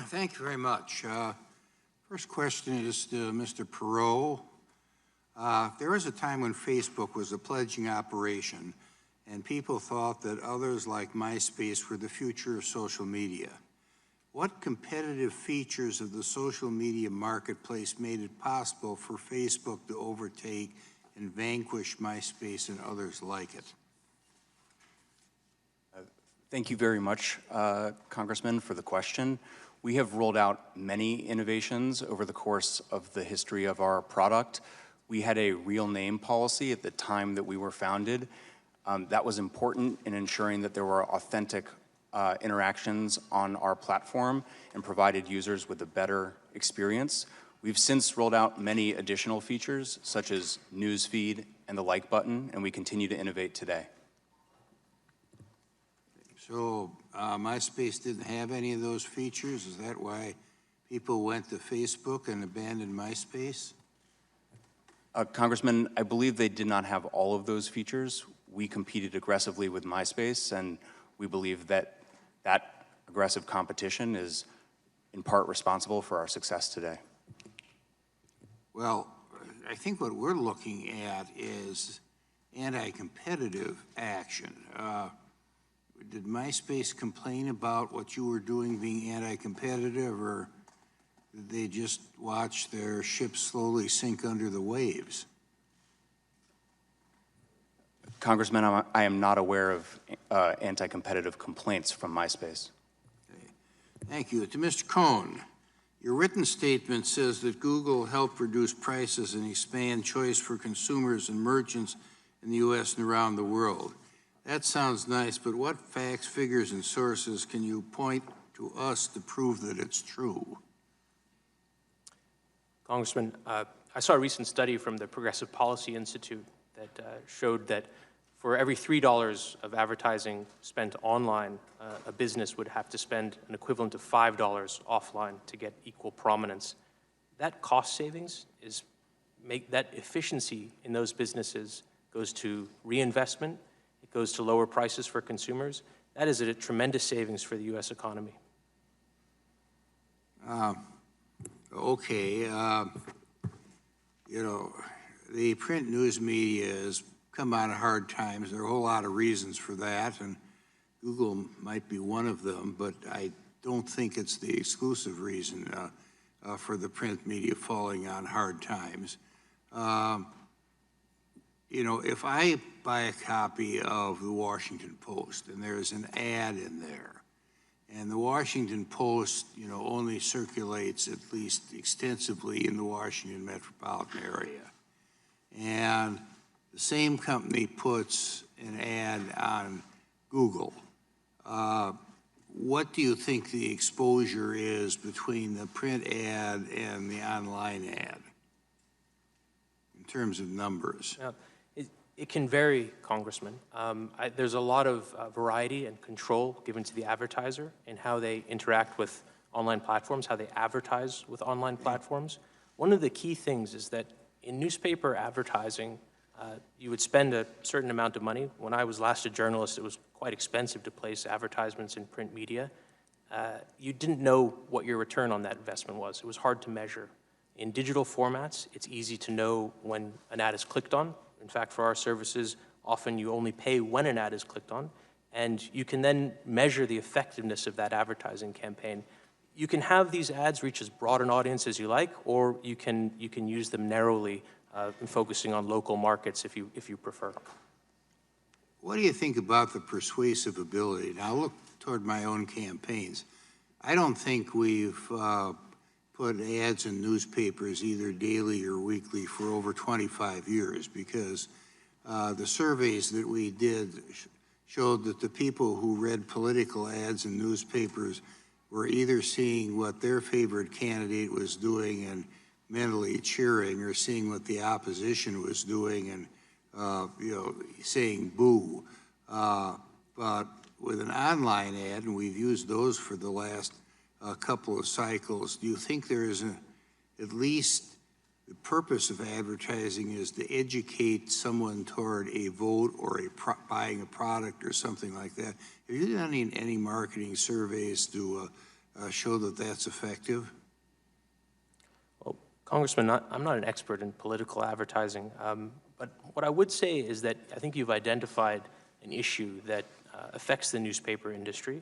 Thank you very much. First question is to Mr. Perrault. There was a time when Facebook was a pledging operation, and people thought that others like MySpace were the future of social media. What competitive features of the social media marketplace made it possible for Facebook to overtake and vanquish MySpace and others like it? Thank you very much, Congressman, for the question. We have rolled out many innovations over the course of the history of our product. We had a real name policy at the time that we were founded. That was important in ensuring that there were authentic interactions on our platform and provided users with a better experience. We've since rolled out many additional features, such as Newsfeed and the like button, and we continue to innovate today. So MySpace didn't have any of those features? Is that why people went to Facebook and abandoned MySpace? Congressman, I believe they did not have all of those features. We competed aggressively with MySpace, and we believe that that aggressive competition is in part responsible for our success today. Well, I think what we're looking at is anti-competitive action. Did MySpace complain about what you were doing being anti-competitive, or did they just watch their ship slowly sink under the waves? Congressman, I am not aware of anti-competitive complaints from MySpace. Okay. Thank you. To Mr. Cohen, your written statement says that Google helped reduce prices and expand choice for consumers and merchants in the U.S. and around the world. That sounds nice, but what facts, figures, and sources can you point to us to prove that it's true? Congressman, I saw a recent study from the Progressive Policy Institute that showed that for every $3 of advertising spent online, a business would have to spend an equivalent of $5 offline to get equal prominence. That cost savings that efficiency in those businesses goes to reinvestment, it goes to lower prices for consumers. That is a tremendous savings for the U.S. economy. Okay, you know, the print news media has come out of hard times. There are a whole lot of reasons for that, and Google might be one of them, but I don't think it's the exclusive reason for the print media falling on hard times. You know, if I buy a copy of the Washington Post and there's an ad in there, and the Washington Post, you know, only circulates at least extensively in the Washington metropolitan area, and the same company puts an ad on Google, what do you think the exposure is between the print ad and the online ad in terms of numbers? It can vary, Congressman. There's a lot of variety and control given to the advertiser in how they interact with online platforms, how they advertise with online platforms. One of the key things is that in newspaper advertising, you would spend a certain amount of money. When I was last a journalist, it was quite expensive to place advertisements in print media. You didn't know what your return on that investment was. It was hard to measure. In digital formats, it's easy to know when an ad is clicked on. In fact, for our services, often you only pay when an ad is clicked on, and you can then measure the effectiveness of that advertising campaign. You can have these ads reach as broad an audience as you like, or you can use them narrowly, focusing on local markets if you prefer. What do you think about the persuasive ability? Now look toward my own campaigns. I don't think we've put ads in newspapers either daily or weekly for over 25 years because the surveys that we did showed that the people who read political ads in newspapers were either seeing what their favorite candidate was doing and mentally cheering, or seeing what the opposition was doing and you know, saying boo. But with an online ad, and we've used those for the last couple of cycles, do you think there is at least the purpose of advertising is to educate someone toward a vote or buying a product or something like that? Have you done any marketing surveys to show that that's effective? Well, Congressman, I'm not an expert in political advertising, but what I would say is that I think you've identified an issue that affects the newspaper industry.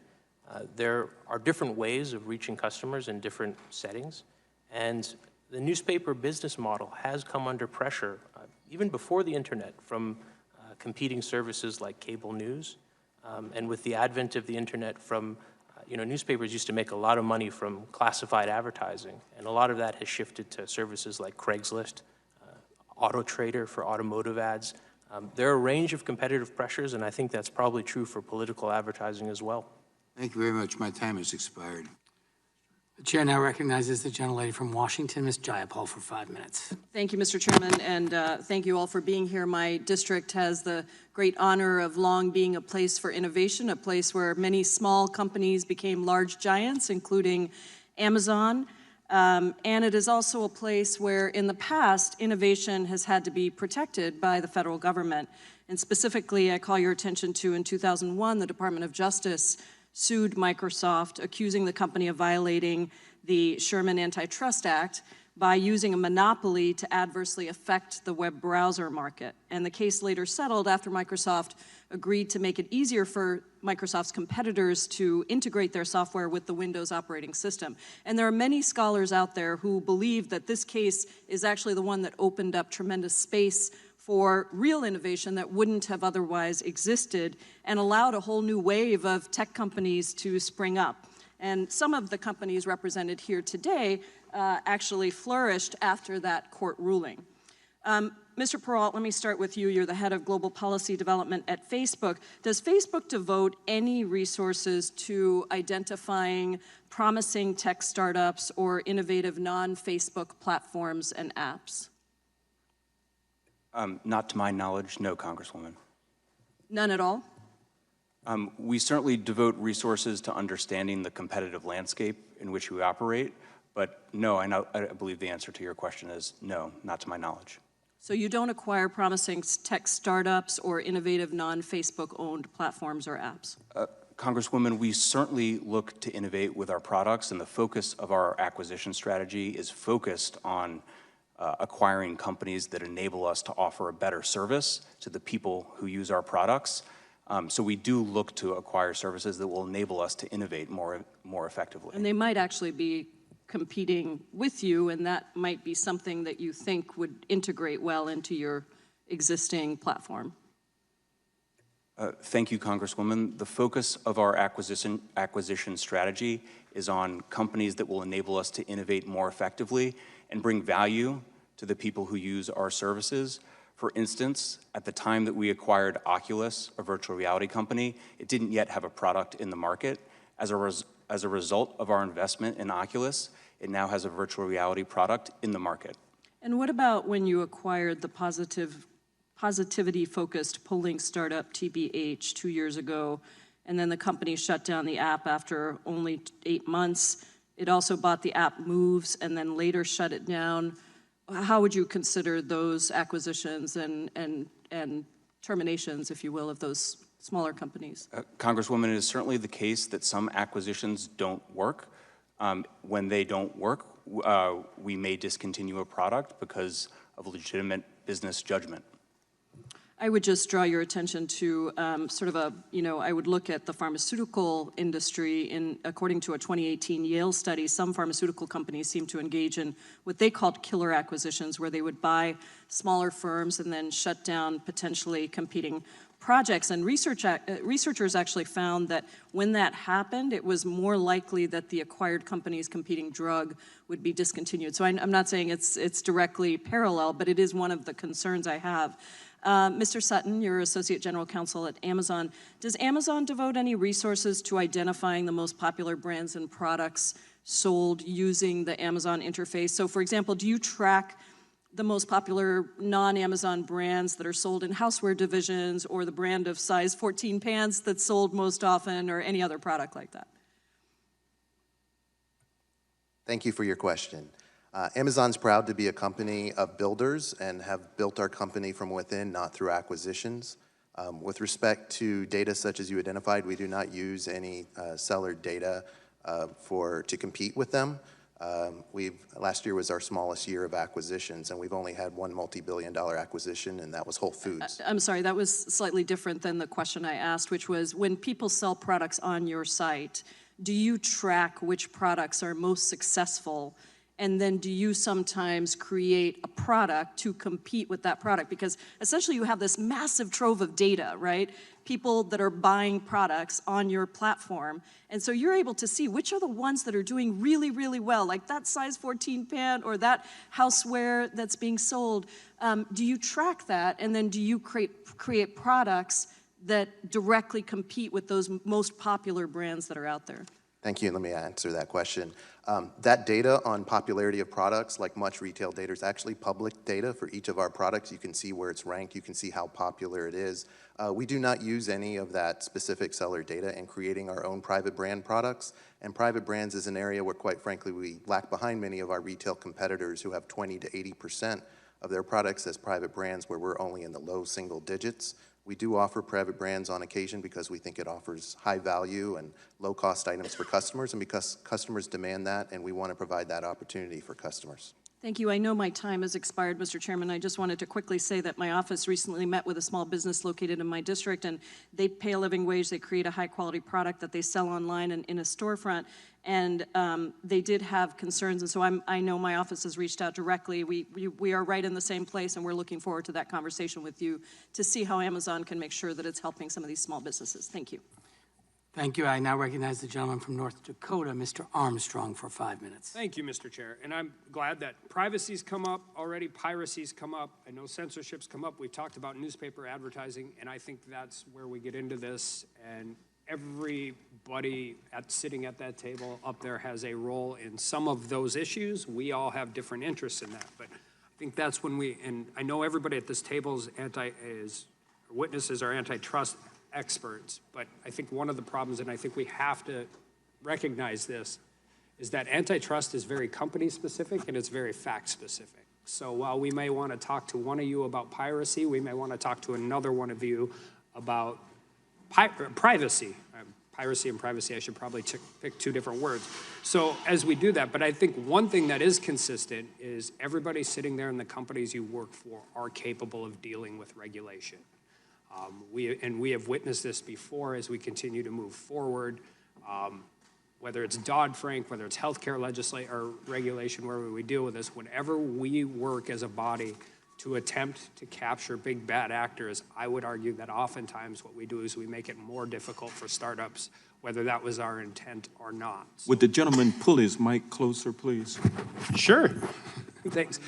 There are different ways of reaching customers in different settings, and the newspaper business model has come under pressure, even before the internet, from competing services like cable news, and with the advent of the internet from, newspapers used to make a lot of money from classified advertising, and a lot of that has shifted to services like Craigslist, Auto Trader for automotive ads. There are a range of competitive pressures, and I think that's probably true for political advertising as well. Thank you very much. My time has expired. The chair now recognizes the gentlelady from Washington, Ms. Jayapal, for 5 minutes. Thank you, Mr. Chairman, and thank you all for being here. My district has the great honor of long being a place for innovation, a place where many small companies became large giants, including Amazon. And it is also a place where, in the past, innovation has had to be protected by the federal government. And specifically, I call your attention to, in 2001, the Department of Justice sued Microsoft, accusing the company of violating the Sherman Antitrust Act, by using a monopoly to adversely affect the web browser market. And the case later settled after Microsoft agreed to make it easier for Microsoft's competitors to integrate their software with the Windows operating system. And there are many scholars out there who believe that this case is actually the one that opened up tremendous space for real innovation that wouldn't have otherwise existed and allowed a whole new wave of tech companies to spring up. And some of the companies represented here today actually flourished after that court ruling. Mr. Perrault, let me start with you. You're the head of global policy development at Facebook. Does Facebook devote any resources to identifying promising tech startups or innovative non-Facebook platforms and apps? Not to my knowledge, no, Congresswoman. None at all? We certainly devote resources to understanding the competitive landscape in which we operate, but no, I believe the answer to your question is no, not to my knowledge. So you don't acquire promising tech startups or innovative non-Facebook-owned platforms or apps? Congresswoman, we certainly look to innovate with our products, and the focus of our acquisition strategy is focused on acquiring companies that enable us to offer a better service to the people who use our products. So we do look to acquire services that will enable us to innovate more effectively. And they might actually be competing with you, and that might be something that you think would integrate well into your existing platform. Thank you, Congresswoman. The focus of our acquisition strategy is on companies that will enable us to innovate more effectively and bring value to the people who use our services. For instance, at the time that we acquired Oculus, a virtual reality company, it didn't yet have a product in the market. As a result of our investment in Oculus, it now has a virtual reality product in the market. And what about when you acquired the positivity-focused polling startup TBH 2 years ago, and then the company shut down the app after only 8 months? It also bought the app Moves and then later shut it down. How would you consider those acquisitions and terminations, if you will, of those smaller companies? Congresswoman, it is certainly the case that some acquisitions don't work. When they don't work, we may discontinue a product because of legitimate business judgment. I would just draw your attention to I would look at the pharmaceutical industry. According to a 2018 Yale study, some pharmaceutical companies seem to engage in what they called killer acquisitions, where they would buy smaller firms and then shut down potentially competing projects. And researchers actually found that when that happened, it was more likely that the acquired company's competing drug would be discontinued. So I'm not saying it's directly parallel, but it is one of the concerns I have. Mr. Sutton, you're Associate General Counsel at Amazon. Does Amazon devote any resources to identifying the most popular brands and products sold using the Amazon interface? So, for example, do you track the most popular non-Amazon brands that are sold in houseware divisions, or the brand of size 14 pants that's sold most often, or any other product like that? Thank you for your question. Amazon's proud to be a company of builders and have built our company from within, not through acquisitions. With respect to data such as you identified, we do not use any seller data to compete with them. Last year was our smallest year of acquisitions, and we've only had one multi-billion-dollar acquisition, and that was Whole Foods. I'm sorry, that was slightly different than the question I asked, which was, when people sell products on your site, do you track which products are most successful? And then do you sometimes create a product to compete with that product? Because essentially you have this massive trove of data, right? People that are buying products on your platform. And so you're able to see which are the ones that are doing really, really well, like that size 14 pant or that houseware that's being sold. Do you track that, and then do you create products that directly compete with those most popular brands that are out there? Thank you, and let me answer that question. That data on popularity of products, like much retail data, is actually public data for each of our products. You can see where it's ranked. You can see how popular it is. We do not use any of that specific seller data in creating our own private brand products. And private brands is an area where, quite frankly, we lag behind many of our retail competitors who have 20 to 80% of their products as private brands, where we're only in the low single digits. We do offer private brands on occasion because we think it offers high value and low-cost items for customers, and because customers demand that, and we want to provide that opportunity for customers. Thank you. I know my time has expired, Mr. Chairman. I just wanted to quickly say that my office recently met with a small business located in my district, and they pay a living wage. They create a high-quality product that they sell online and in a storefront, and they did have concerns, and so I know my office has reached out directly. We are right in the same place, and we're looking forward to that conversation with you to see how Amazon can make sure that it's helping some of these small businesses. Thank you. Thank you. I now recognize the gentleman from North Dakota, Mr. Armstrong, for 5 minutes. Thank you, Mr. Chair. And I'm glad that privacy's come up already, piracy's come up. I know censorship's come up. We've talked about newspaper advertising, and I think that's where we get into this. And everybody sitting at that table up there has a role in some of those issues. We all have different interests in that. But I think that's when and I know everybody at this table witnesses are antitrust experts, but I think one of the problems, and I think we have to recognize this, is that antitrust is very company-specific and it's very fact-specific. So while we may want to talk to one of you about piracy, we may want to talk to another one of you about privacy. Piracy and privacy, I should probably pick two different words. So as we do that, but I think one thing that is consistent is everybody sitting there in the companies you work for are capable of dealing with regulation. We have witnessed this before as we continue to move forward, whether it's Dodd-Frank, whether it's healthcare or regulation, wherever we deal with this, whenever we work as a body to attempt to capture big bad actors, I would argue that oftentimes what we do is we make it more difficult for startups, whether that was our intent or not. Would the gentleman pull his mic closer, please? Sure. Thanks.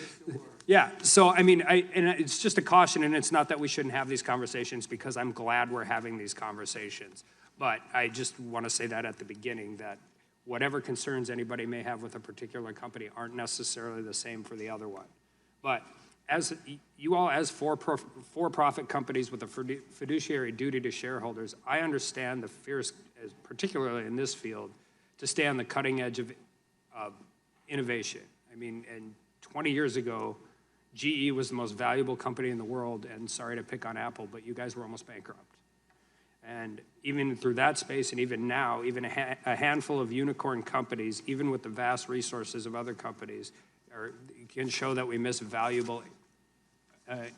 Yeah, so I mean, and it's just a caution, and it's not that we shouldn't have these conversations, because I'm glad we're having these conversations. But I just want to say that at the beginning, that whatever concerns anybody may have with a particular company aren't necessarily the same for the other one. But as you all, as for-profit companies with a fiduciary duty to shareholders, I understand the fears, particularly in this field, to stay on the cutting edge of innovation. I mean, and 20 years ago, GE was the most valuable company in the world, and sorry to pick on Apple, but you guys were almost bankrupt. And even through that space, and even now, even a handful of unicorn companies, even with the vast resources of other companies, can show that we miss valuable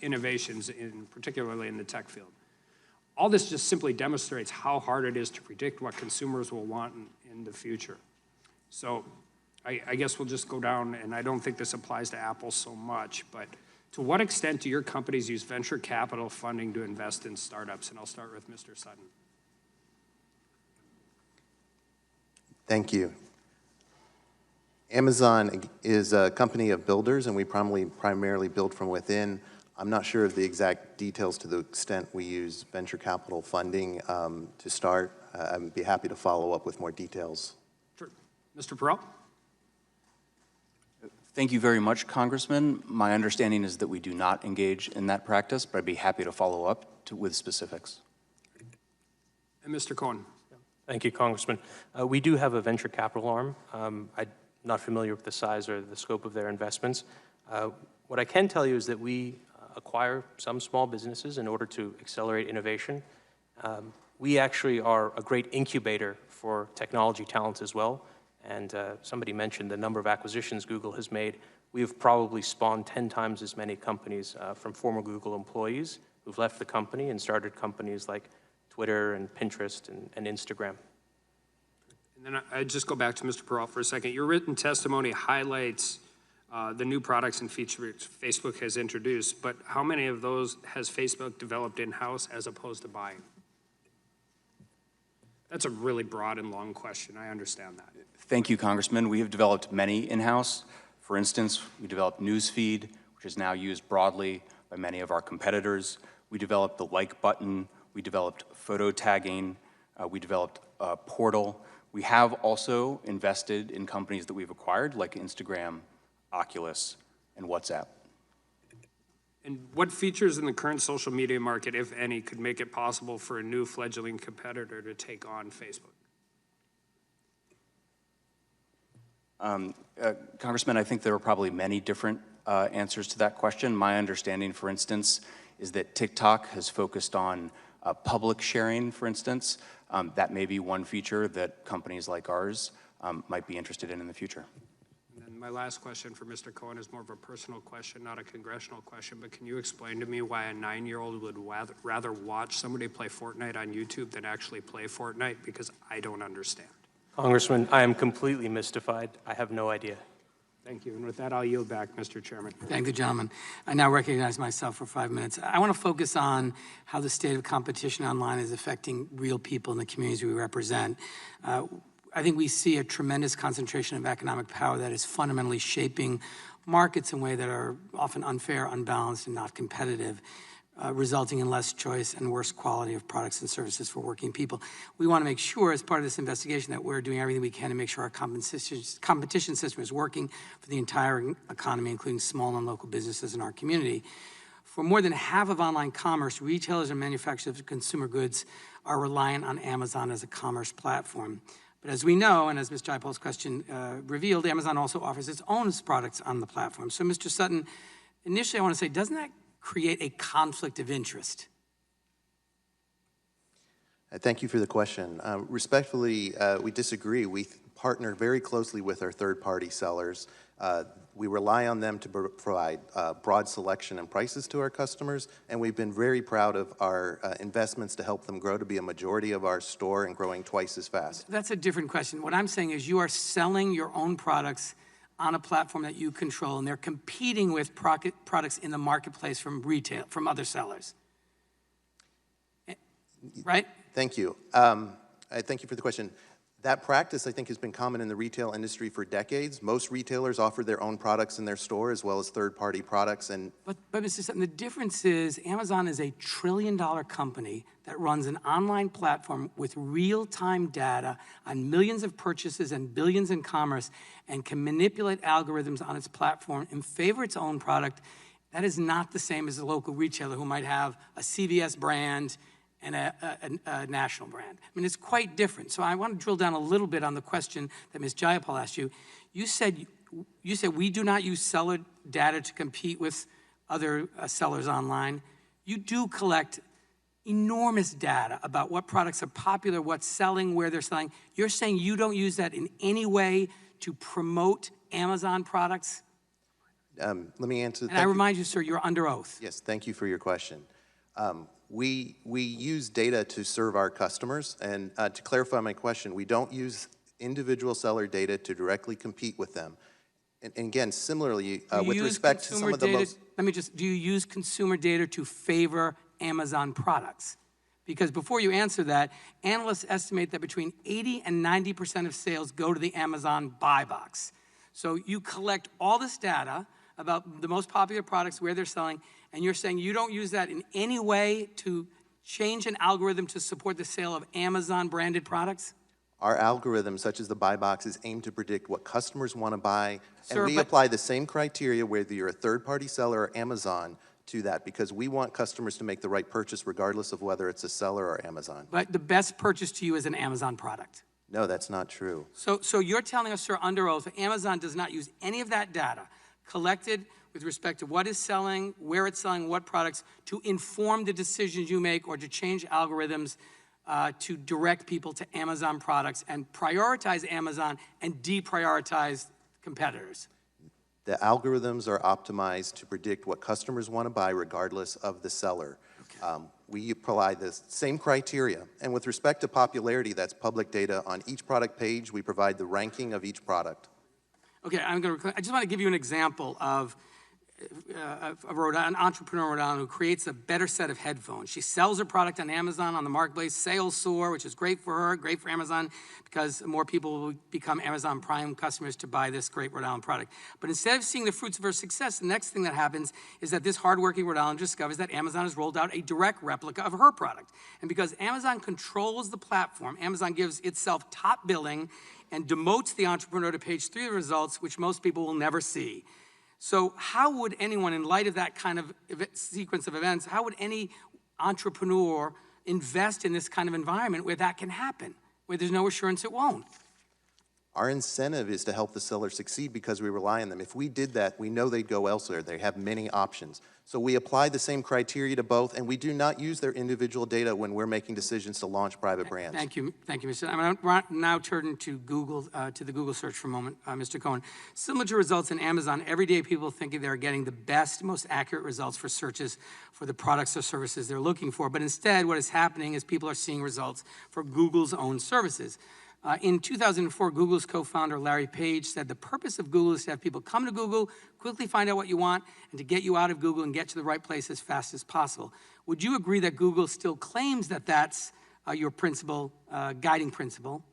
innovations, particularly in the tech field. All this just simply demonstrates how hard it is to predict what consumers will want in the future. So I guess we'll just go down, and I don't think this applies to Apple so much, but to what extent do your companies use venture capital funding to invest in startups? And I'll start with Mr. Sutton. Thank you. Amazon is a company of builders, and we primarily build from within. I'm not sure of the exact details to the extent we use venture capital funding to start. I'd be happy to follow up with more details. Sure. Mr. Perrault? Thank you very much, Congressman. My understanding is that we do not engage in that practice, but I'd be happy to follow up with specifics. And Mr. Cohen? Thank you, Congressman. We do have a venture capital arm. I'm not familiar with the size or the scope of their investments. What I can tell you is that we acquire some small businesses in order to accelerate innovation. We actually are a great incubator for technology talent as well. And somebody mentioned the number of acquisitions Google has made. We have probably spawned 10 times as many companies from former Google employees who've left the company and started companies like Twitter and Pinterest and Instagram. And then I just go back to Mr. Perrault for a second. Your written testimony highlights the new products and features Facebook has introduced, but how many of those has Facebook developed in-house as opposed to buying? That's a really broad and long question. I understand that. Thank you, Congressman. We have developed many in-house. For instance, we developed Newsfeed, which is now used broadly by many of our competitors. We developed the like button. We developed photo tagging. We developed a portal. We have also invested in companies that we've acquired, like Instagram, Oculus, and WhatsApp. And what features in the current social media market, if any, could make it possible for a new fledgling competitor to take on Facebook? Congressman, I think there are probably many different answers to that question. My understanding, for instance, is that TikTok has focused on public sharing, for instance. That may be one feature that companies like ours might be interested in the future. And then My last question for Mr. Cohen is more of a personal question, not a congressional question, but can you explain to me why a 9-year-old would rather watch somebody play Fortnite on YouTube than actually play Fortnite? Because I don't understand. Congressman, I am completely mystified. I have no idea. Thank you. And with that, I'll yield back, Mr. Chairman. Thank the gentleman. I now recognize myself for 5 minutes. I want to focus on how the state of competition online is affecting real people in the communities we represent. I think we see a tremendous concentration of economic power that is fundamentally shaping markets in ways that are often unfair, unbalanced, and not competitive, resulting in less choice and worse quality of products and services for working people. We want to make sure, as part of this investigation, that we're doing everything we can to make sure our competition system is working for the entire economy, including small and local businesses in our community. For more than half of online commerce, retailers and manufacturers of consumer goods are reliant on Amazon as a commerce platform. But as we know, and as Ms. Jayapal's question revealed, Amazon also offers its own products on the platform. So, Mr. Sutton, initially I want to say, doesn't that create a conflict of interest? Thank you for the question. Respectfully, we disagree. We partner very closely with our third-party sellers. We rely on them to provide broad selection and prices to our customers, and we've been very proud of our investments to help them grow to be a majority of our store and growing twice as fast. That's a different question. What I'm saying is you are selling your own products on a platform that you control, and they're competing with products in the marketplace from retail, from other sellers. Right? Thank you. Thank you for the question. That practice, I think, has been common in the retail industry for decades. Most retailers offer their own products in their store as well as third-party products. But Mr. Sutton, the difference is Amazon is a $1 trillion company that runs an online platform with real-time data on millions of purchases and billions in commerce and can manipulate algorithms on its platform in favor of its own product. That is not the same as a local retailer who might have a CVS brand and a national brand. I mean, it's quite different. So I want to drill down a little bit on the question that Ms. Jayapal asked you. You said we do not use seller data to compete with other sellers online. You do collect enormous data about what products are popular, what's selling, where they're selling. You're saying you don't use that in any way to promote Amazon products? Let me answer. And I remind you, sir, you're under oath. Yes, thank you for your question. We use data to serve our customers, and to clarify my question, we don't use individual seller data to directly compete with them. And again, similarly, with respect to some of the most... do you use consumer data to favor Amazon products? Because before you answer that, analysts estimate that between 80 and 90% of sales go to the Amazon buy box. So you collect all this data about the most popular products, where they're selling, and you're saying you don't use that in any way to change an algorithm to support the sale of Amazon-branded products? Our algorithms, such as the buy boxes, aim to predict what customers want to buy, and we apply the same criteria whether you're a third-party seller or Amazon to that, because we want customers to make the right purchase regardless of whether it's a seller or Amazon. But the best purchase to you is an Amazon product. No, that's not true. So you're telling us, sir, under oath, Amazon does not use any of that data collected with respect to what is selling, where it's selling, what products, to inform the decisions you make or to change algorithms to direct people to Amazon products and prioritize Amazon and deprioritize competitors? The algorithms are optimized to predict what customers want to buy regardless of the seller. Okay. We apply the same criteria. And with respect to popularity, that's public data. On each product page, we provide the ranking of each product. Okay, I just want to give you an example of an entrepreneur in Rhode Island who creates a better set of headphones. She sells her product on Amazon on the marketplace. Sales soar, which is great for her, great for Amazon, because more people will become Amazon Prime customers to buy this great Rhode Island product. But instead of seeing the fruits of her success, the next thing that happens is that this hardworking Rhode Islander discovers that Amazon has rolled out a direct replica of her product. And because Amazon controls the platform, Amazon gives itself top billing and demotes the entrepreneur to page 3 of the results, which most people will never see. So how would anyone, in light of that kind of sequence of events, how would any entrepreneur invest in this kind of environment where that can happen, where there's no assurance it won't? Our incentive is to help the seller succeed because we rely on them. If we did that, we know they'd go elsewhere. They have many options. So we apply the same criteria to both, and we do not use their individual data when we're making decisions to launch private brands. Thank you, Mr. I'm going to now turn to Google, to the Google search for a moment, Mr. Cohen. Similar to results in Amazon, every day people think they're getting the best, most accurate results for searches for the products or services they're looking for. But instead, what is happening is people are seeing results for Google's own services. In 2004, Google's co-founder Larry Page said the purpose of Google is to have people come to Google, quickly find out what you want, and to get you out of Google and get to the right place as fast as possible. Would you agree that Google still claims that that's your principal, guiding principle?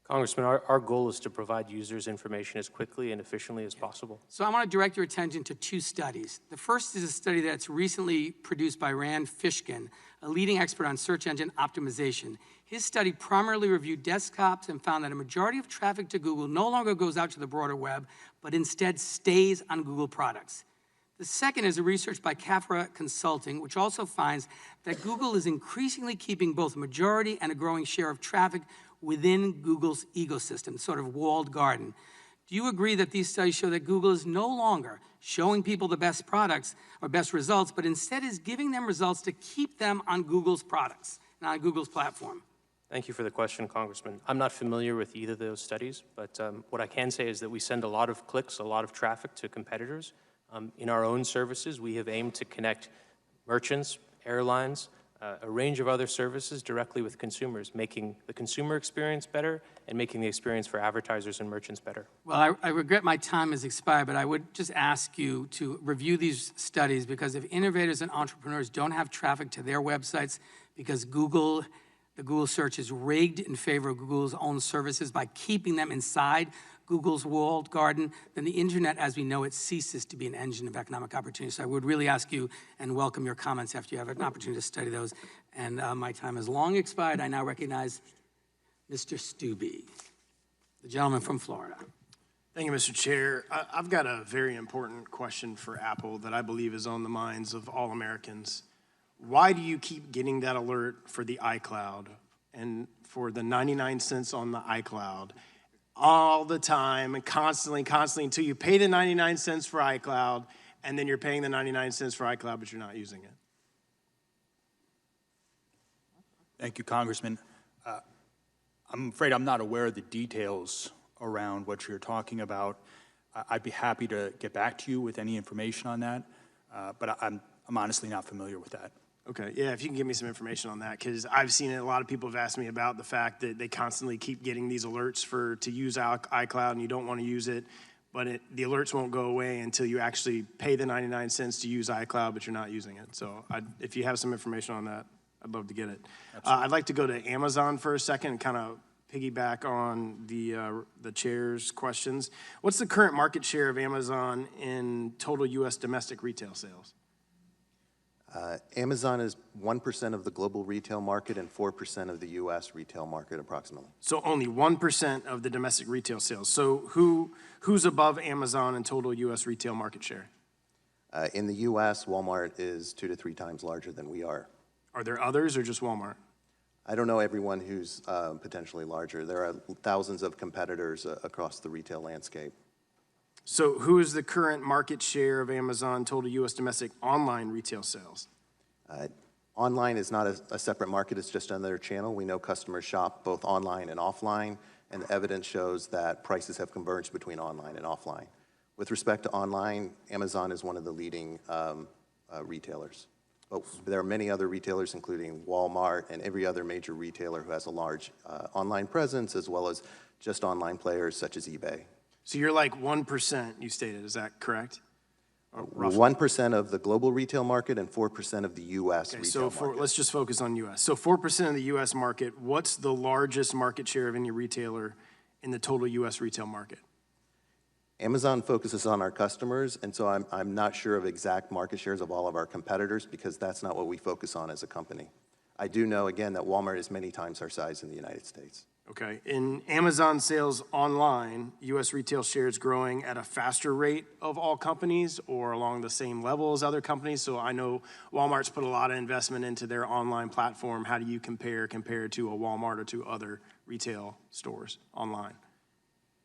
Congressman, our goal is to provide users information as quickly and efficiently as possible. So I want to direct your attention to two studies. The first is a study that's recently produced by Rand Fishkin, a leading expert on search engine optimization. His study primarily reviewed desktops and found that a majority of traffic to Google no longer goes out to the broader web, but instead stays on Google products. The second is a research by CAFRA Consulting, which also finds that Google is increasingly keeping both a majority and a growing share of traffic within Google's ecosystem, sort of walled garden. Do you agree that these studies show that Google is no longer showing people the best products or best results, but instead is giving them results to keep them on Google's products and on Google's platform? Thank you for the question, Congressman. I'm not familiar with either of those studies, but what I can say is that we send a lot of clicks, a lot of traffic to competitors. In our own services, we have aimed to connect merchants, airlines, a range of other services directly with consumers, making the consumer experience better and making the experience for advertisers and merchants better. Well, I regret my time has expired, but I would just ask you to review these studies, because if innovators and entrepreneurs don't have traffic to their websites because the Google search is rigged in favor of Google's own services by keeping them inside Google's walled garden, then the internet as we know it ceases to be an engine of economic opportunity. So I would really ask you and welcome your comments after you have an opportunity to study those. And my time has long expired. I now recognize Mr. Stubbe, the gentleman from Florida. Thank you, Mr. Chair. I've got a very important question for Apple that I believe is on the minds of all Americans. Why do you keep getting that alert for the iCloud and for the 99 cents on the iCloud all the time and constantly until you pay the 99 cents for iCloud, and then you're paying the 99 cents for iCloud, but you're not using it? Thank you, Congressman. I'm afraid I'm not aware of the details around what you're talking about. I'd be happy to get back to you with any information on that, but I'm honestly not familiar with that. Okay, yeah, if you can give me some information on that, because I've seen it, a lot of people have asked me about the fact that they constantly keep getting these alerts to use iCloud and you don't want to use it, but the alerts won't go away until you actually pay the 99 cents to use iCloud, but you're not using it. So if you have some information on that, I'd love to get it. I'd like to go to Amazon for a second and kind of piggyback on the chair's questions. What's the current market share of Amazon in total U.S. domestic retail sales? Amazon is 1% of the global retail market and 4% of the U.S. retail market, approximately. So only 1% of the domestic retail sales. So who's above Amazon in total U.S. retail market share? In the U.S., Walmart is 2 to 3 times larger than we are. Are there others or just Walmart? I don't know everyone who's potentially larger. There are thousands of competitors across the retail landscape. So who is the current market share of Amazon total U.S. domestic online retail sales? Online is not a separate market. It's just another channel. We know customers shop both online and offline, and the evidence shows that prices have converged between online and offline. With respect to online, Amazon is one of the leading retailers. But there are many other retailers, including Walmart and every other major retailer who has a large online presence, as well as just online players such as eBay. So you're like 1%, you stated, is that correct? 1% of the global retail market and 4% of the U.S. retail market. Let's just focus on U.S. So 4% of the U.S. market, what's the largest market share of any retailer in the total U.S. retail market? Amazon focuses on our customers, and so I'm not sure of exact market shares of all of our competitors because that's not what we focus on as a company. I do know, again, that Walmart is many times our size in the United States. Okay. In Amazon sales online, U.S. retail share is growing at a faster rate of all companies or along the same level as other companies. So I know Walmart's put a lot of investment into their online platform. How do you compare to a Walmart or to other retail stores online?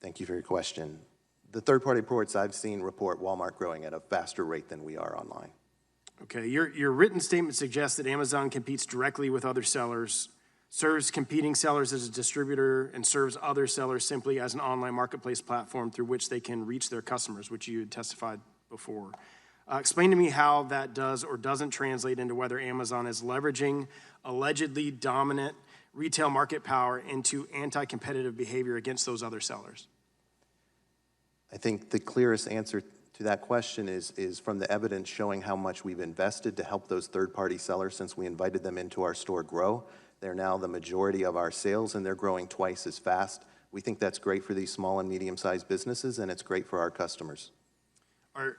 Thank you for your question. The third-party reports I've seen report Walmart growing at a faster rate than we are online. Okay, your written statement suggests that Amazon competes directly with other sellers, serves competing sellers as a distributor, and serves other sellers simply as an online marketplace platform through which they can reach their customers, which you had testified before. Explain to me how that does or doesn't translate into whether Amazon is leveraging allegedly dominant retail market power into anti-competitive behavior against those other sellers. I think the clearest answer to that question is from the evidence showing how much we've invested to help those third-party sellers since we invited them into our store grow. They're now the majority of our sales, and they're growing twice as fast. We think that's great for these small and medium-sized businesses, and it's great for our customers.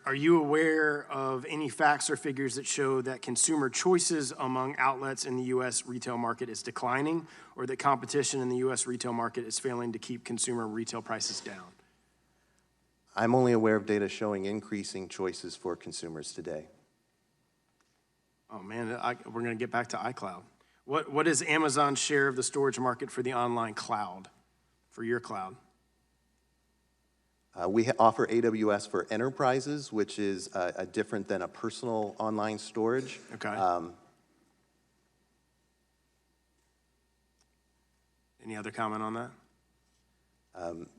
Are you aware of any facts or figures that show that consumer choices among outlets in the U.S. retail market is declining, or that competition in the U.S. retail market is failing to keep consumer retail prices down? I'm only aware of data showing increasing choices for consumers today. Oh man, we're going to get back to iCloud. What is Amazon's share of the storage market for the online cloud, for your cloud? We offer AWS for enterprises, which is different than a personal online storage. Okay. Any other comment on that?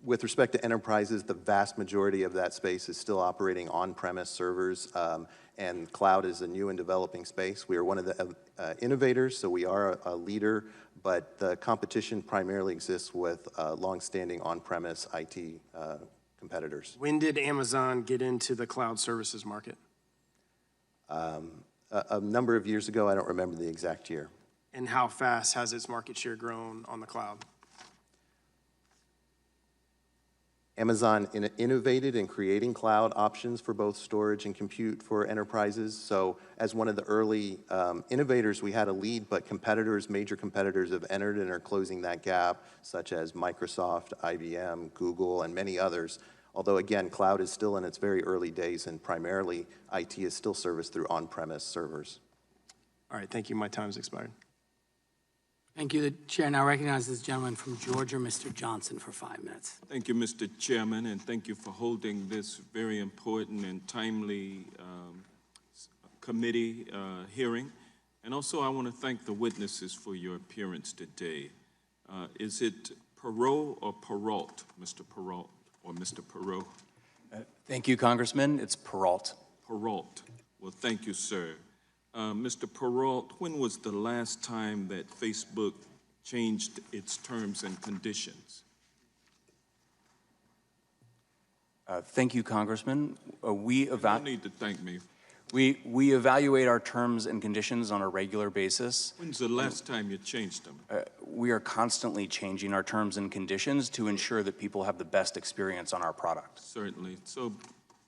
With respect to enterprises, the vast majority of that space is still operating on-premise servers, and cloud is a new and developing space. We are one of the innovators, so we are a leader, but the competition primarily exists with long-standing on-premise IT competitors. When did Amazon get into the cloud services market? A number of years ago. I don't remember the exact year. And how fast has its market share grown on the cloud? Amazon innovated in creating cloud options for both storage and compute for enterprises. So as one of the early innovators, we had a lead, but major competitors have entered and are closing that gap, such as Microsoft, IBM, Google, and many others. Although again, cloud is still in its very early days, and primarily IT is still serviced through on-premise servers. All right, thank you. My time's expired. Thank you. The chair now recognizes the gentleman from Georgia, Mr. Johnson, for 5 minutes. Thank you, Mr. Chairman, and thank you for holding this very important and timely committee hearing. And also, I want to thank the witnesses for your appearance today. Is it Perrault or Perrault, Mr. Perrault, or Mr. Perrault? Thank you, Congressman. It's Perrault. Perrault. Well, thank you, sir. Mr. Perrault, when was the last time that Facebook changed its terms and conditions? Thank you, Congressman. You don't need to thank me. We evaluate our terms and conditions on a regular basis. When's the last time you changed them? We are constantly changing our terms and conditions to ensure that people have the best experience on our product. Certainly. So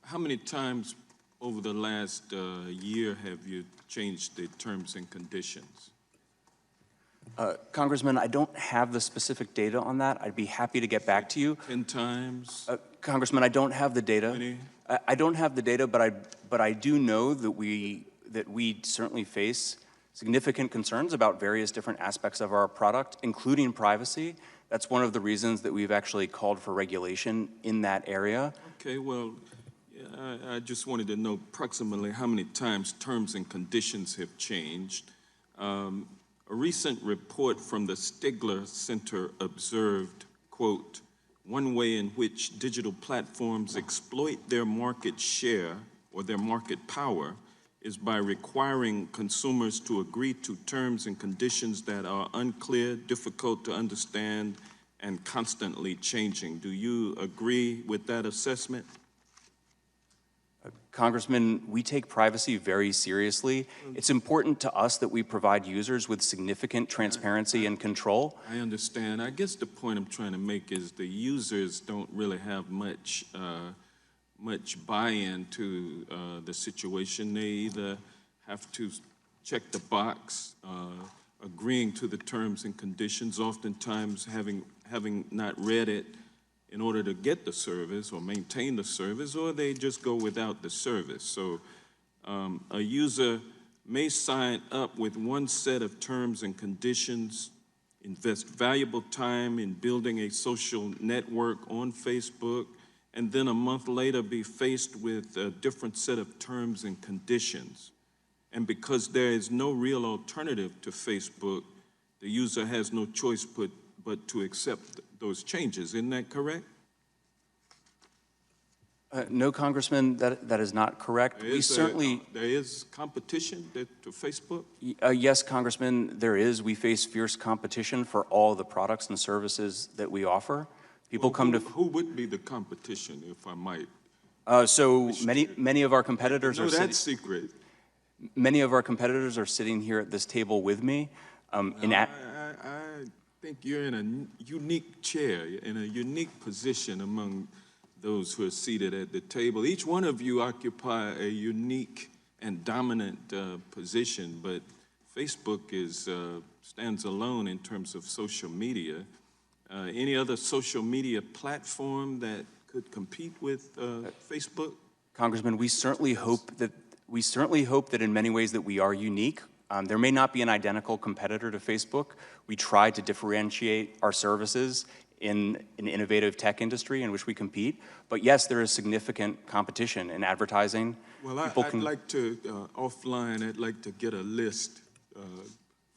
how many times over the last year have you changed the terms and conditions? Congressman, I don't have the specific data on that. I'd be happy to get back to you. 10 times? Congressman, I don't have the data. 20? I don't have the data, but I do know that we certainly face significant concerns about various different aspects of our product, including privacy. That's one of the reasons that we've actually called for regulation in that area. Okay, well, I just wanted to know approximately how many times terms and conditions have changed. A recent report from the Stigler Center observed, quote, one way in which digital platforms exploit their market share or their market power is by requiring consumers to agree to terms and conditions that are unclear, difficult to understand, and constantly changing. Do you agree with that assessment? Congressman, we take privacy very seriously. It's important to us that we provide users with significant transparency and control. I understand. I guess the point I'm trying to make is the users don't really have much buy-in to the situation. They either have to check the box, agreeing to the terms and conditions, oftentimes having not read it in order to get the service or maintain the service, or they just go without the service. So a user may sign up with one set of terms and conditions invest valuable time in building a social network on Facebook, and then a month later be faced with a different set of terms and conditions. And because there is no real alternative to Facebook, the user has no choice but to accept those changes. Isn't that correct? No, Congressman, that is not correct. There is competition to Facebook? Yes, Congressman, there is. We face fierce competition for all the products and services that we offer. People Who would be the competition, if I might? So many of our competitors No, are that's secret. Many of our competitors are sitting here at this table with me. I think you're in a unique chair, in a unique position among those who are seated at the table. Each one of you occupy a unique and dominant position, but Facebook stands alone in terms of social media. Any other social media platform that could compete with Facebook? Congressman, we certainly hope that in many ways that we are unique. There may not be an identical competitor to Facebook. We try to differentiate our services in an innovative tech industry in which we compete. But yes, there is significant competition in advertising. Well, I'd like to, offline, I'd like to get a list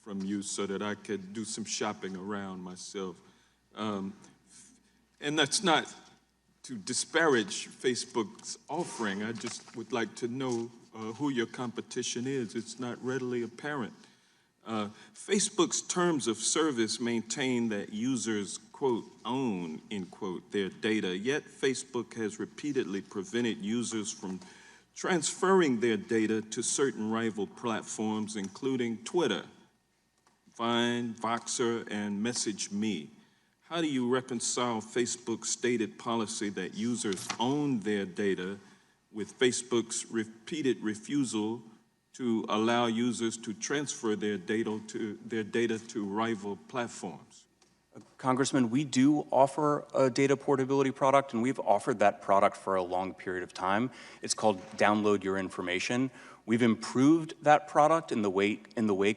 from you so that I could do some shopping around myself. And that's not to disparage Facebook's offering. I just would like to know who your competition is. It's not readily apparent. Facebook's terms of service maintain that users, quote, own, end quote, their data, yet Facebook has repeatedly prevented users from transferring their data to certain rival platforms, including Twitter, Vine, Voxer, and MessageMe. How do you reconcile Facebook's stated policy that users own their data with Facebook's repeated refusal to allow users to transfer their data to rival platforms? Congressman, we do offer a data portability product, and we've offered that product for a long period of time. It's called Download Your Information. We've improved that product in the wake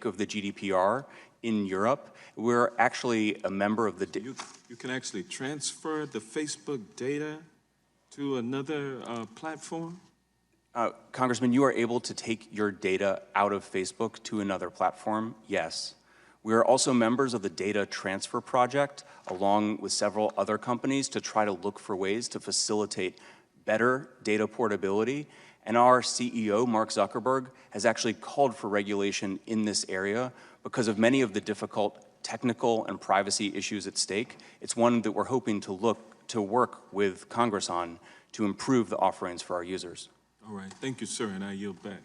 of the GDPR in Europe. We're actually a member of the... You can actually transfer the Facebook data to another platform? Congressman, you are able to take your data out of Facebook to another platform, yes. We are also members of the Data Transfer Project, along with several other companies, to try to look for ways to facilitate better data portability. And our CEO, Mark Zuckerberg, has actually called for regulation in this area because of many of the difficult technical and privacy issues at stake. It's one that we're hoping to work with Congress on to improve the offerings for our users. All right, thank you, sir, and I yield back.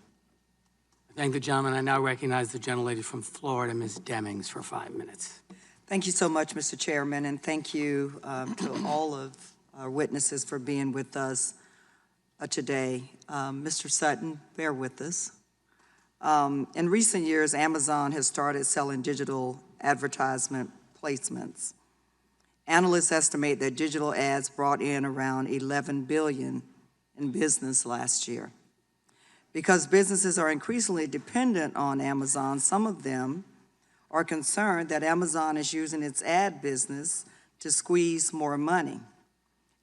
Thank the gentleman. I now recognize the gentlelady from Florida, Ms. Demings, for 5 minutes. Thank you so much, Mr. Chairman, and thank you to all of our witnesses for being with us today. Mr. Sutton, bear with us. In recent years, Amazon has started selling digital advertisement placements. Analysts estimate that digital ads brought in around $11 billion in business last year. Because businesses are increasingly dependent on Amazon, some of them are concerned that Amazon is using its ad business to squeeze more money.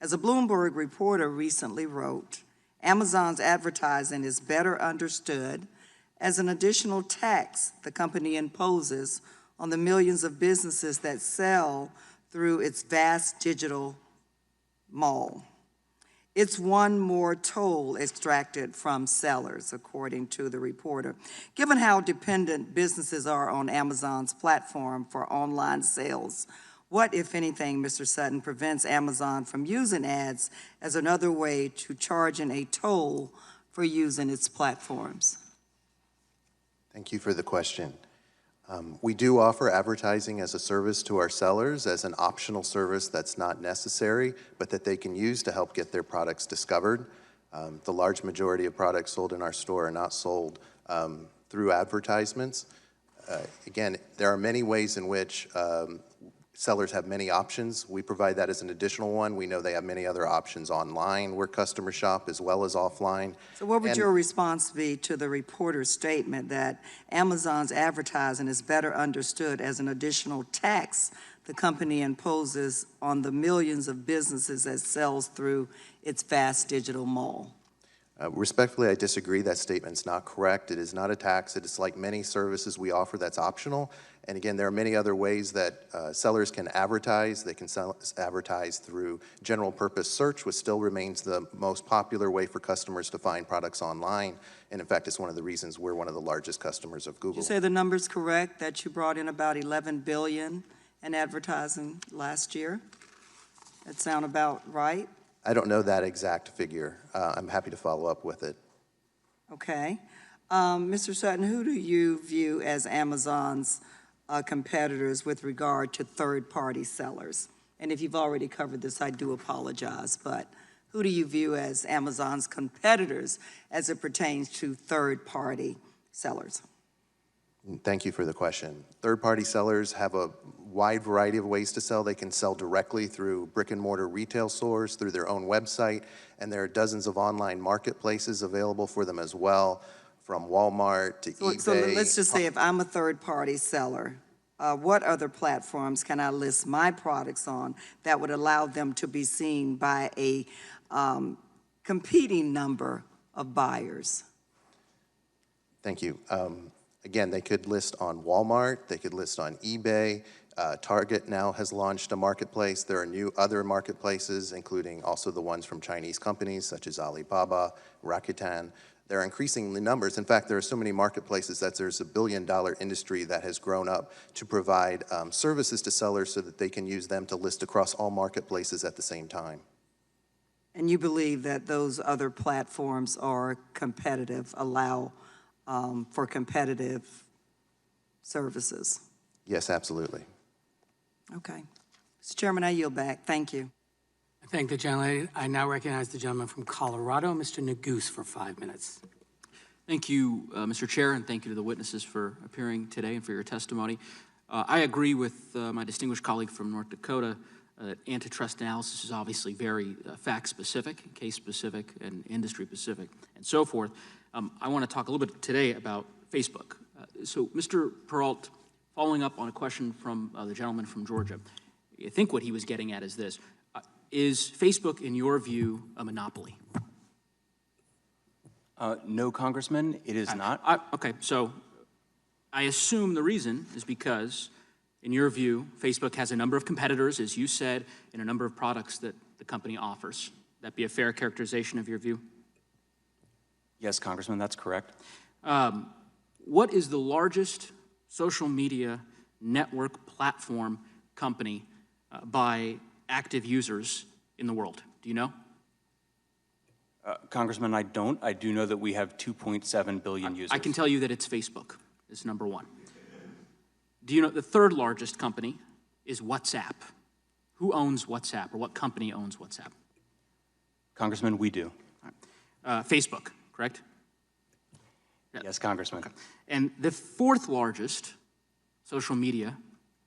As a Bloomberg reporter recently wrote, Amazon's advertising is better understood as an additional tax the company imposes on the millions of businesses that sell through its vast digital mall. It's one more toll extracted from sellers, according to the reporter. Given how dependent businesses are on Amazon's platform for online sales, what, if anything, Mr. Sutton, prevents Amazon from using ads as another way to charging a toll for using its platforms? Thank you for the question. We do offer advertising as a service to our sellers as an optional service that's not necessary, but that they can use to help get their products discovered. The large majority of products sold in our store are not sold through advertisements. Again, there are many ways in which sellers have many options. We provide that as an additional one. We know they have many other options online where customers shop as well as offline. So what would your response be to the reporter's statement that Amazon's advertising is better understood as an additional tax the company imposes on the millions of businesses that sells through its vast digital mall? Respectfully, I disagree. That statement's not correct. It is not a tax. It is like many services we offer that's optional. And again, there are many other ways that sellers can advertise. They can advertise through general purpose search, which still remains the most popular way for customers to find products online. And in fact, it's one of the reasons we're one of the largest customers of Google. Did you say the number's correct, that you brought in about $11 billion in advertising last year? That sound about right? I don't know that exact figure. I'm happy to follow up with it. Okay. Mr. Sutton, who do you view as Amazon's competitors with regard to third-party sellers? And if you've already covered this, I do apologize, but who do you view as Amazon's competitors as it pertains to third-party sellers? Thank you for the question. Third-party sellers have a wide variety of ways to sell. They can sell directly through brick-and-mortar retail stores, through their own website, and there are dozens of online marketplaces available for them as well, from Walmart to eBay. So let's just say if I'm a third-party seller, what other platforms can I list my products on that would allow them to be seen by a competing number of buyers? Thank you. Again, they could list on Walmart, they could list on eBay. Target now has launched a marketplace. There are other marketplaces, including also the ones from Chinese companies such as Alibaba, Rakuten. There are increasing numbers. In fact, there are so many marketplaces that there's a billion-dollar industry that has grown up to provide services to sellers so that they can use them to list across all marketplaces at the same time. And you believe that those other platforms are competitive, allow for competitive services? Yes, absolutely. Okay. Mr. Chairman, I yield back. Thank you. I thank the gentlelady. I now recognize the gentleman from Colorado, Mr. Neguse, for 5 minutes. Thank you, Mr. Chair, and thank you to the witnesses for appearing today and for your testimony. I agree with my distinguished colleague from North Dakota that antitrust analysis is obviously very fact-specific, case-specific, and industry-specific, and so forth. I want to talk a little bit today about Facebook. So, Mr. Perrault, following up on a question from the gentleman from Georgia, I think what he was getting at is this. Is Facebook, in your view, a monopoly? No, Congressman, it is not. Okay, so I assume the reason is because, in your view, Facebook has a number of competitors, as you said, and a number of products that the company offers. That be a fair characterization of your view? Yes, Congressman, that's correct. What is the largest social media network platform company by active users in the world? Do you know? Congressman, I don't. I do know that we have 2.7 billion users. I can tell you that it's Facebook is number one. Do you know the third largest company is WhatsApp? Who owns WhatsApp, or what company owns WhatsApp? Congressman, we do. Facebook, correct? Yes, Congressman. Okay. And the fourth largest social media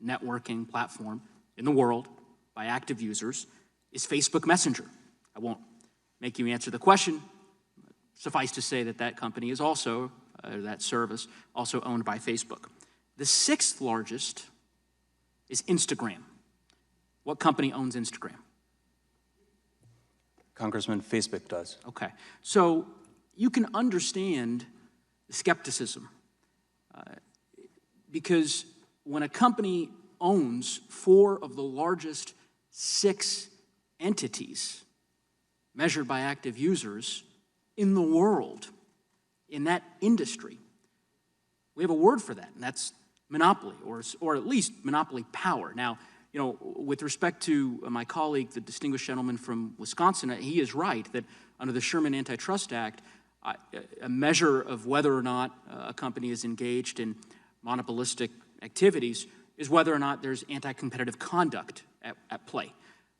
networking platform in the world by active users is Facebook Messenger. I won't make you answer the question. Suffice to say that that company is also, that service, also owned by Facebook. The sixth largest is Instagram. What company owns Instagram? Congressman, Facebook does. Okay. So you can understand the skepticism because when a company owns 4 of the largest 6 entities measured by active users in the world, in that industry, we have a word for that, and that's monopoly, or at least monopoly power. Now, you know, with respect to my colleague, the distinguished gentleman from Wisconsin, he is right that under the Sherman Antitrust Act, a measure of whether or not a company is engaged in monopolistic activities is whether or not there's anti-competitive conduct at play.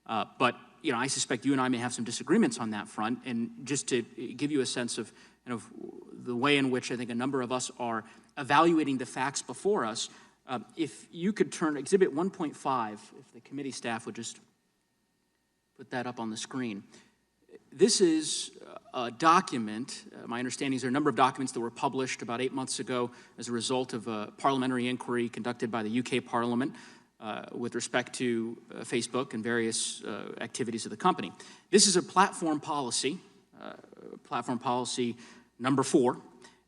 But, you know, I suspect you and I may have some disagreements on that front, and just to give you a sense of the way in which I think a number of us are evaluating the facts before us, If you could turn Exhibit 1.5, if the committee staff would just put that up on the screen. This is a document. My understanding is there are a number of documents that were published about 8 months ago as a result of a parliamentary inquiry conducted by the UK Parliament with respect to Facebook and various activities of the company. This is a platform policy number 4,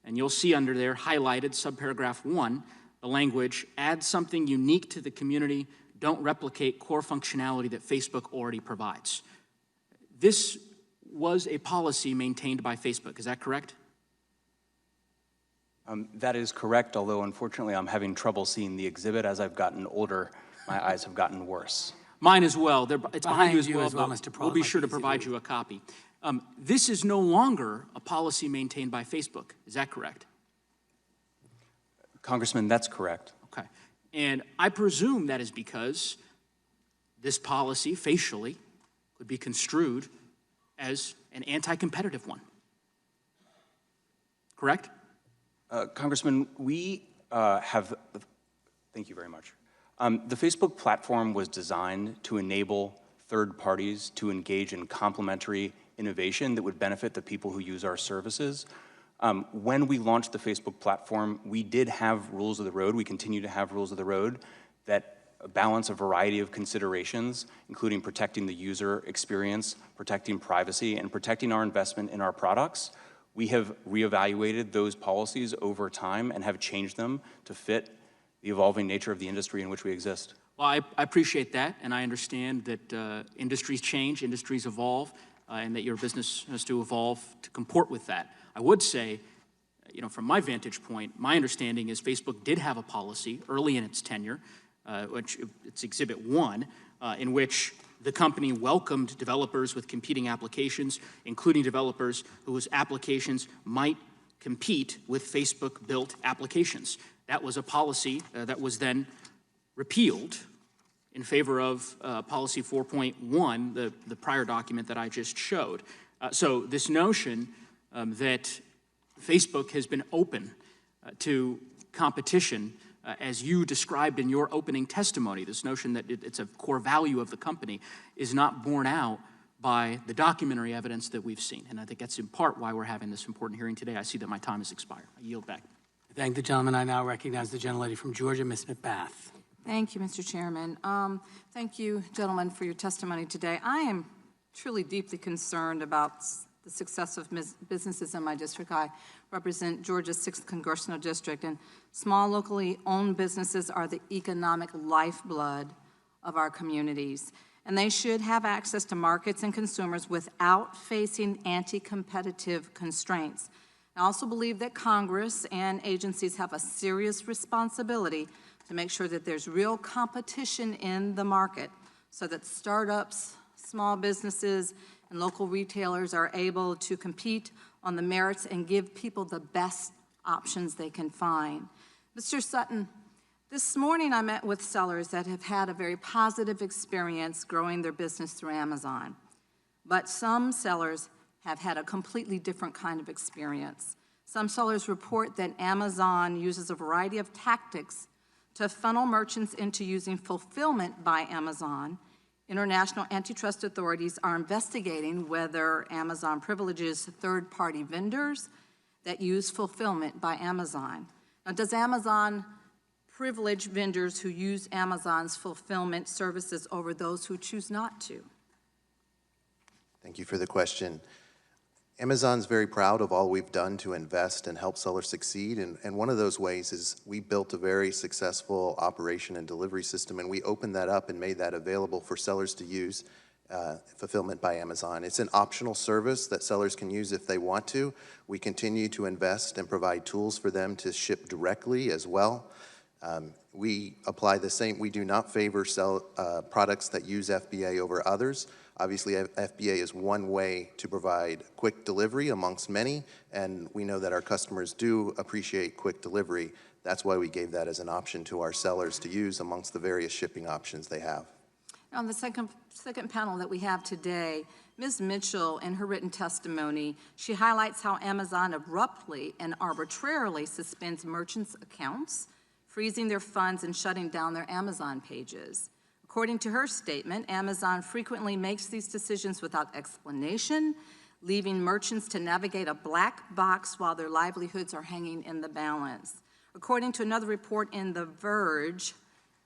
and you'll see under there highlighted subparagraph 1, the language, add something unique to the community, don't replicate core functionality that Facebook already provides. This was a policy maintained by Facebook, is that correct? That is correct, although unfortunately I'm having trouble seeing the exhibit. As I've gotten older, my eyes have gotten worse. Mine as well. It's behind you as well, Mr. but we'll be sure to provide you a copy. This is no longer a policy maintained by Facebook, is that correct? Congressman, that's correct. Okay. And I presume that is because this policy, facially, could be construed as an anti-competitive one. Correct? Congressman, we thank you very much. The Facebook platform was designed to enable third parties to engage in complementary innovation that would benefit the people who use our services. When we launched the Facebook platform, we did have rules of the road. We continue to have rules of the road that balance a variety of considerations, including protecting the user experience, protecting privacy, and protecting our investment in our products. We have reevaluated those policies over time and have changed them to fit the evolving nature of the industry in which we exist. Well, I appreciate that, and I understand that industries change, industries evolve, and that your business has to evolve to comport with that. I would say, from my vantage point, my understanding is Facebook did have a policy early in its tenure, which it's Exhibit 1, in which the company welcomed developers with competing applications, including developers whose applications might compete with Facebook-built applications. That was a policy that was then repealed in favor of Policy 4.1, the prior document that I just showed. So this notion that Facebook has been open to competition, as you described in your opening testimony, this notion that it's a core value of the company, is not borne out by the documentary evidence that we've seen. And I think that's in part why we're having this important hearing today. I see that my time has expired. I yield back. Thank the gentleman. I now recognize the gentlelady from Georgia, Ms. McBath. Thank you, Mr. Chairman. Thank you, gentlemen, for your testimony today. I am truly deeply concerned about the success of businesses in my district. I represent Georgia's 6th Congressional District, and small locally owned businesses are the economic lifeblood of our communities, and they should have access to markets and consumers without facing anti-competitive constraints. I also believe that Congress and agencies have a serious responsibility to make sure that there's real competition in the market so that startups, small businesses, and local retailers are able to compete on the merits and give people the best options they can find. Mr. Sutton, this morning I met with sellers that have had a very positive experience growing their business through Amazon. But some sellers have had a completely different kind of experience. Some sellers report that Amazon uses a variety of tactics to funnel merchants into using fulfillment by Amazon. International antitrust authorities are investigating whether Amazon privileges third-party vendors that use fulfillment by Amazon. Now, does Amazon privilege vendors who use Amazon's fulfillment services over those who choose not to? Thank you for the question. Amazon's very proud of all we've done to invest and help sellers succeed, and one of those ways is we built a very successful operation and delivery system, and we opened that up and made that available for sellers to use, fulfillment by Amazon. It's an optional service that sellers can use if they want to. We continue to invest and provide tools for them to ship directly as well. We apply the same, we do not favor products that use FBA over others. Obviously, FBA is one way to provide quick delivery amongst many, and we know that our customers do appreciate quick delivery. That's why we gave that as an option to our sellers to use amongst the various shipping options they have. On the second panel that we have today, Ms. Mitchell, in her written testimony, she highlights how Amazon abruptly and arbitrarily suspends merchants' accounts, freezing their funds and shutting down their Amazon pages. According to her statement, Amazon frequently makes these decisions without explanation, leaving merchants to navigate a black box while their livelihoods are hanging in the balance. According to another report in The Verge,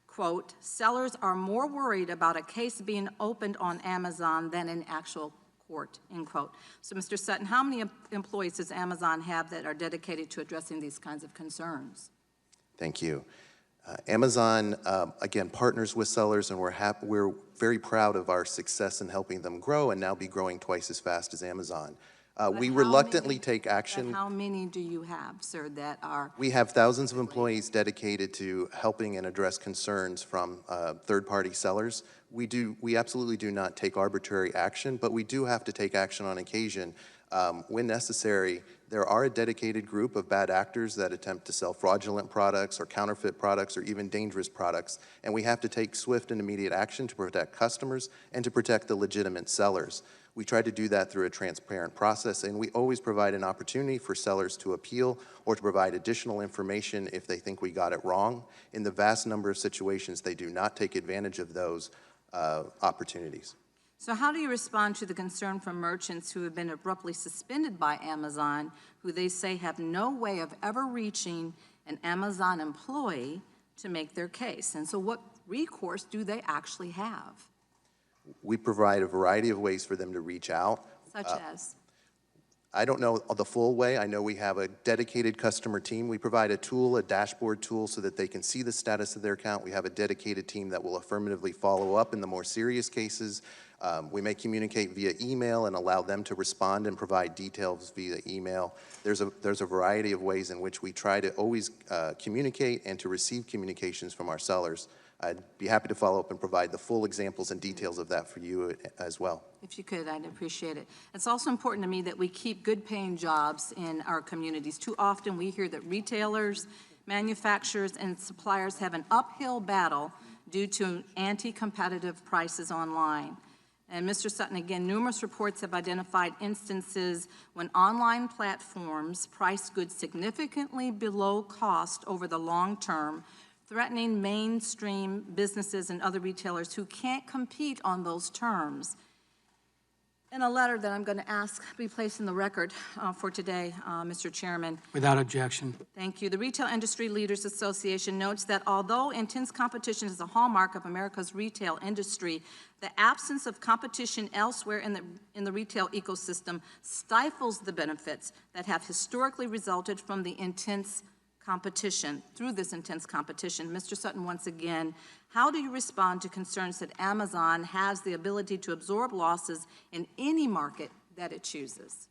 quote, sellers are more worried about a case being opened on Amazon than in actual court, end quote. So, Mr. Sutton, how many employees does Amazon have that are dedicated to addressing these kinds of concerns? Thank you. Amazon, again, partners with sellers, and we're very proud of our success in helping them grow and now be growing twice as fast as Amazon. We reluctantly take action. How many do you have, sir, that are? We have thousands of employees dedicated to helping and address concerns from third-party sellers. We absolutely do not take arbitrary action, but we do have to take action on occasion. When necessary, there are a dedicated group of bad actors that attempt to sell fraudulent products or counterfeit products or even dangerous products, and we have to take swift and immediate action to protect customers and to protect the legitimate sellers. We try to do that through a transparent process, and we always provide an opportunity for sellers to appeal or to provide additional information if they think we got it wrong. In the vast number of situations, they do not take advantage of those opportunities. So how do you respond to the concern from merchants who have been abruptly suspended by Amazon, who they say have no way of ever reaching an Amazon employee to make their case? And so what recourse do they actually have? We provide a variety of ways for them to reach out. Such as? I don't know the full way. I know we have a dedicated customer team. We provide a tool, a dashboard tool, so that they can see the status of their account. We have a dedicated team that will affirmatively follow up in the more serious cases. We may communicate via email and allow them to respond and provide details via email. There's a variety of ways in which we try to always communicate and to receive communications from our sellers. I'd be happy to follow up and provide the full examples and details of that for you as well. If you could, I'd appreciate it. It's also important to me that we keep good-paying jobs in our communities. Too often we hear that retailers, manufacturers, and suppliers have an uphill battle due to anti-competitive prices online. And Mr. Sutton, again, numerous reports have identified instances when online platforms price goods significantly below cost over the long term, threatening mainstream businesses and other retailers who can't compete on those terms. In a letter that I'm going to ask be placed in the record for today, Mr. Chairman. Without objection. Thank you. The Retail Industry Leaders Association notes that although intense competition is a hallmark of America's retail industry, the absence of competition elsewhere in the retail ecosystem stifles the benefits that have historically resulted from the intense competition, through this intense competition. Mr. Sutton, once again, how do you respond to concerns that Amazon has the ability to absorb losses in any market that it chooses?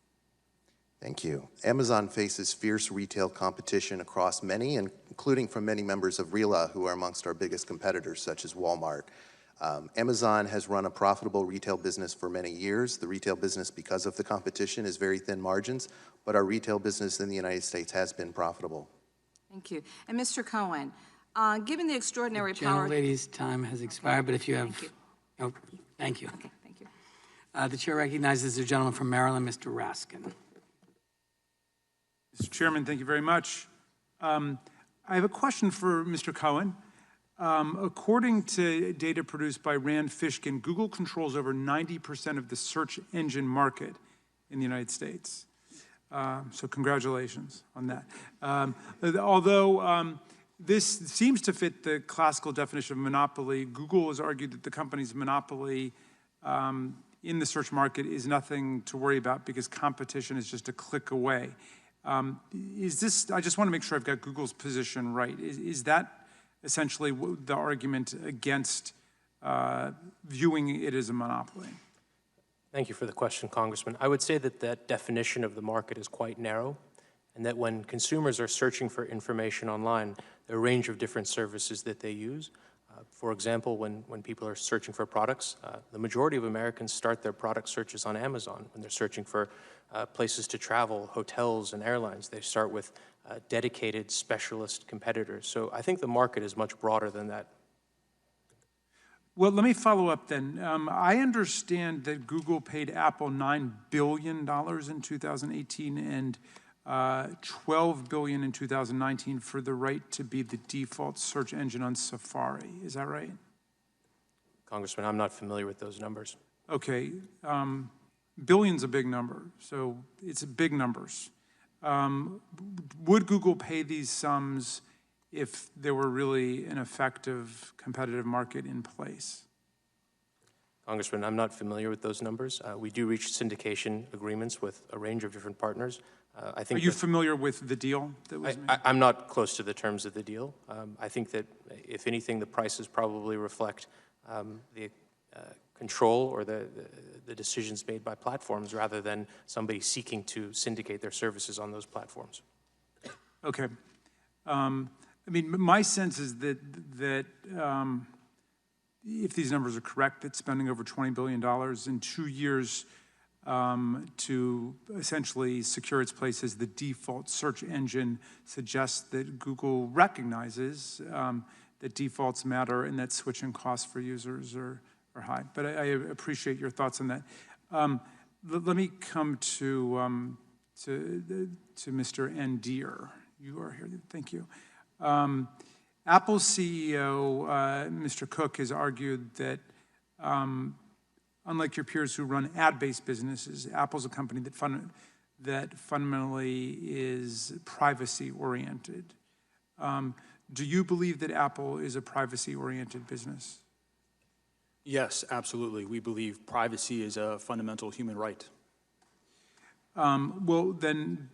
Thank you. Amazon faces fierce retail competition across many, including from many members of RILA, who are amongst our biggest competitors, such as Walmart. Amazon has run a profitable retail business for many years. The retail business, because of the competition, is very thin margins, but our retail business in the United States has been profitable. Thank you. And Mr. Cohen, given the extraordinary power... Gentlelady's time has expired, but if you have... Thank you. Oh, thank you. Okay, thank you. The chair recognizes the gentleman from Maryland, Mr. Raskin. Mr. Chairman, thank you very much. I have a question for Mr. Cohen. According to data produced by Rand Fishkin, Google controls over 90% of the search engine market in the United States. So congratulations on that. Although this seems to fit the classical definition of monopoly, Google has argued that the company's monopoly in the search market is nothing to worry about because competition is just a click away. I just want to make sure I've got Google's position right. Is that essentially the argument against viewing it as a monopoly? Thank you for the question, Congressman. I would say that that definition of the market is quite narrow, and that when consumers are searching for information online, there are a range of different services that they use. For example, when people are searching for products, the majority of Americans start their product searches on Amazon. When they're searching for places to travel, hotels and airlines, they start with dedicated specialist competitors. So I think the market is much broader than that. Well, let me follow up then. I understand that Google paid Apple $9 billion in 2018, and $12 billion in 2019 for the right to be the default search engine on Safari. Is that right? Congressman, I'm not familiar with those numbers. Okay, billion's a big number, so it's big numbers. Would Google pay these sums if there were really an effective competitive market in place? Congressman, I'm not familiar with those numbers. We do reach syndication agreements with a range of different partners. I think. Are you familiar with the deal that was made? I'm not close to the terms of the deal. I think that, if anything, the prices probably reflect the control or the decisions made by platforms rather than somebody seeking to syndicate their services on those platforms. Okay. I mean, my sense is that if these numbers are correct, that spending over $20 billion in 2 years to essentially secure its place as the default search engine suggests that Google recognizes that defaults matter and that switching costs for users are high. But I appreciate your thoughts on that. Let me come to Mr. Andier. You are here. Thank you. Apple's CEO, Mr. Cook, has argued that unlike your peers who run ad-based businesses, Apple's a company that fundamentally is privacy-oriented. Do you believe that Apple is a privacy-oriented business? Yes, absolutely. We believe privacy is a fundamental human right. Well, then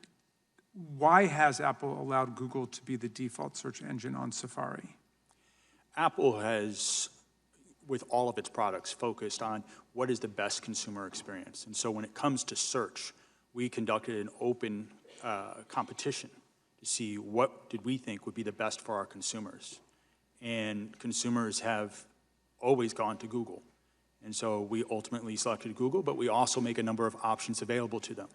why has Apple allowed Google to be the default search engine on Safari? Apple has, with all of its products, focused on what is the best consumer experience. And so when it comes to search, we conducted an open competition to see what did we think would be the best for our consumers. And consumers have always gone to Google. And so we ultimately selected Google, but we also make a number of options available to them.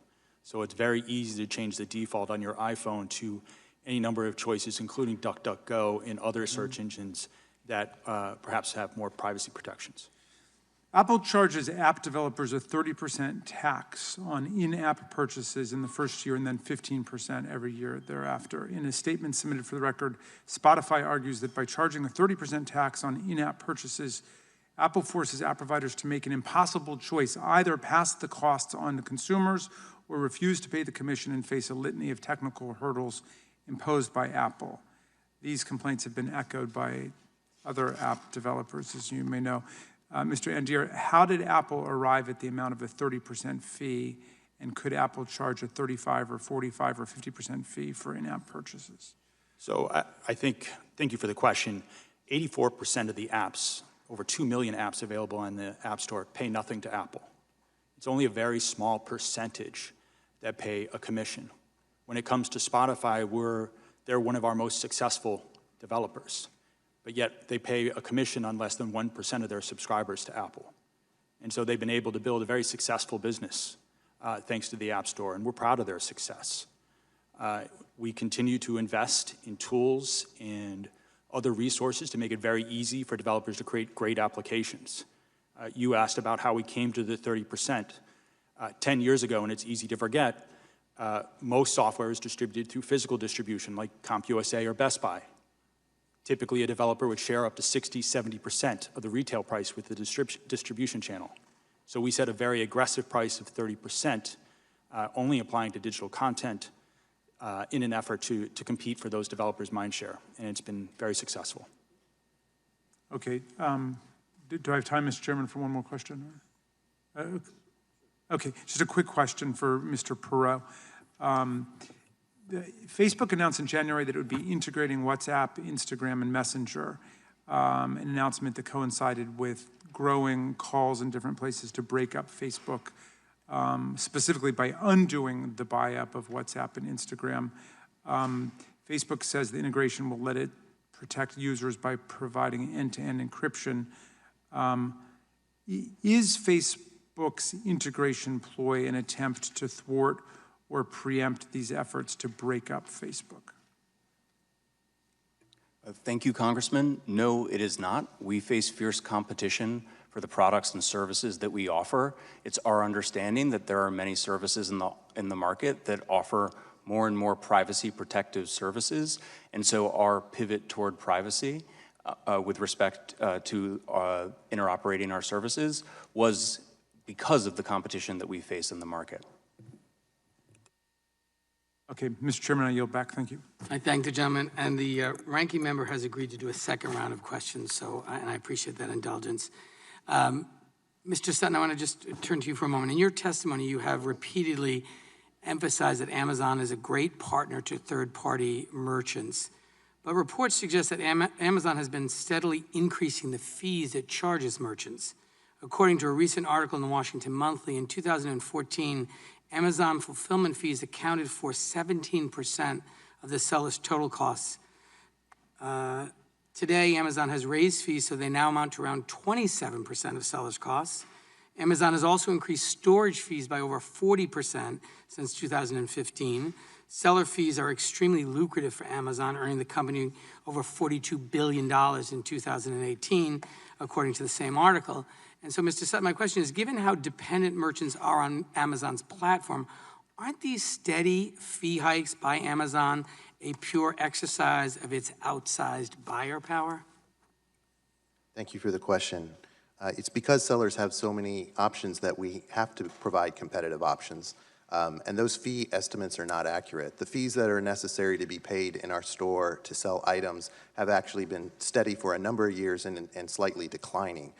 So it's very easy to change the default on your iPhone to any number of choices, including DuckDuckGo and other search engines that perhaps have more privacy protections. Apple charges app developers a 30% tax on in-app purchases in the first year and then 15% every year thereafter. In a statement submitted for the record, Spotify argues that by charging a 30% tax on in-app purchases, Apple forces app providers to make an impossible choice, either pass the costs on to consumers or refuse to pay the commission and face a litany of technical hurdles imposed by Apple. These complaints have been echoed by other app developers, as you may know. Mr. Andier, how did Apple arrive at the amount of a 30% fee, and could Apple charge a 35 or 45 or 50% fee for in-app purchases? So thank you for the question. 84% of the apps, over 2 million apps available on the App Store, pay nothing to Apple. It's only a very small percentage that pay a commission. When it comes to Spotify, they're one of our most successful developers, but yet they pay a commission on less than 1% of their subscribers to Apple. And so they've been able to build a very successful business thanks to the App Store, and we're proud of their success. We continue to invest in tools and other resources to make it very easy for developers to create great applications. You asked about how we came to the 30%. 10 years ago, and it's easy to forget, most software is distributed through physical distribution like CompUSA or Best Buy. Typically, a developer would share up to 60, 70% of the retail price with the distribution channel. So we set a very aggressive price of 30%, only applying to digital content in an effort to compete for those developers' mindshare, and it's been very successful. Okay. Do I have time, Mr. Chairman, for one more question? Okay, just a quick question for Mr. Perrault. Facebook announced in January that it would be integrating WhatsApp, Instagram, and Messenger, an announcement that coincided with growing calls in different places to break up Facebook, specifically by undoing the buy-up of WhatsApp and Instagram. Facebook says the integration will let it protect users by providing end-to-end encryption. Is Facebook's integration ploy an attempt to thwart or preempt these efforts to break up Facebook? Thank you, Congressman. No, it is not. We face fierce competition for the products and services that we offer. It's our understanding that there are many services in the market that offer more and more privacy protective services. And so our pivot toward privacy with respect to interoperating our services was because of the competition that we face in the market. Okay, Mr. Chairman, I yield back. Thank you. I thank the gentleman, and the ranking member has agreed to do a second round of questions, so and I appreciate that indulgence. Mr. Sutton, I want to just turn to you for a moment. In your testimony, you have repeatedly emphasized that Amazon is a great partner to third-party merchants, but reports suggest that Amazon has been steadily increasing the fees it charges merchants. According to a recent article in the Washington Monthly, in 2014, Amazon fulfillment fees accounted for 17% of the seller's total costs. Today, Amazon has raised fees, so they now amount to around 27% of sellers' costs. Amazon has also increased storage fees by over 40% since 2015. Seller fees are extremely lucrative for Amazon, earning the company over $42 billion in 2018, according to the same article. And so, Mr. Sutton, my question is, given how dependent merchants are on Amazon's platform, aren't these steady fee hikes by Amazon a pure exercise of its outsized buyer power? Thank you for the question. It's because sellers have so many options that we have to provide competitive options. And those fee estimates are not accurate. The fees that are necessary to be paid in our store to sell items have actually been steady for a number of years and slightly declining.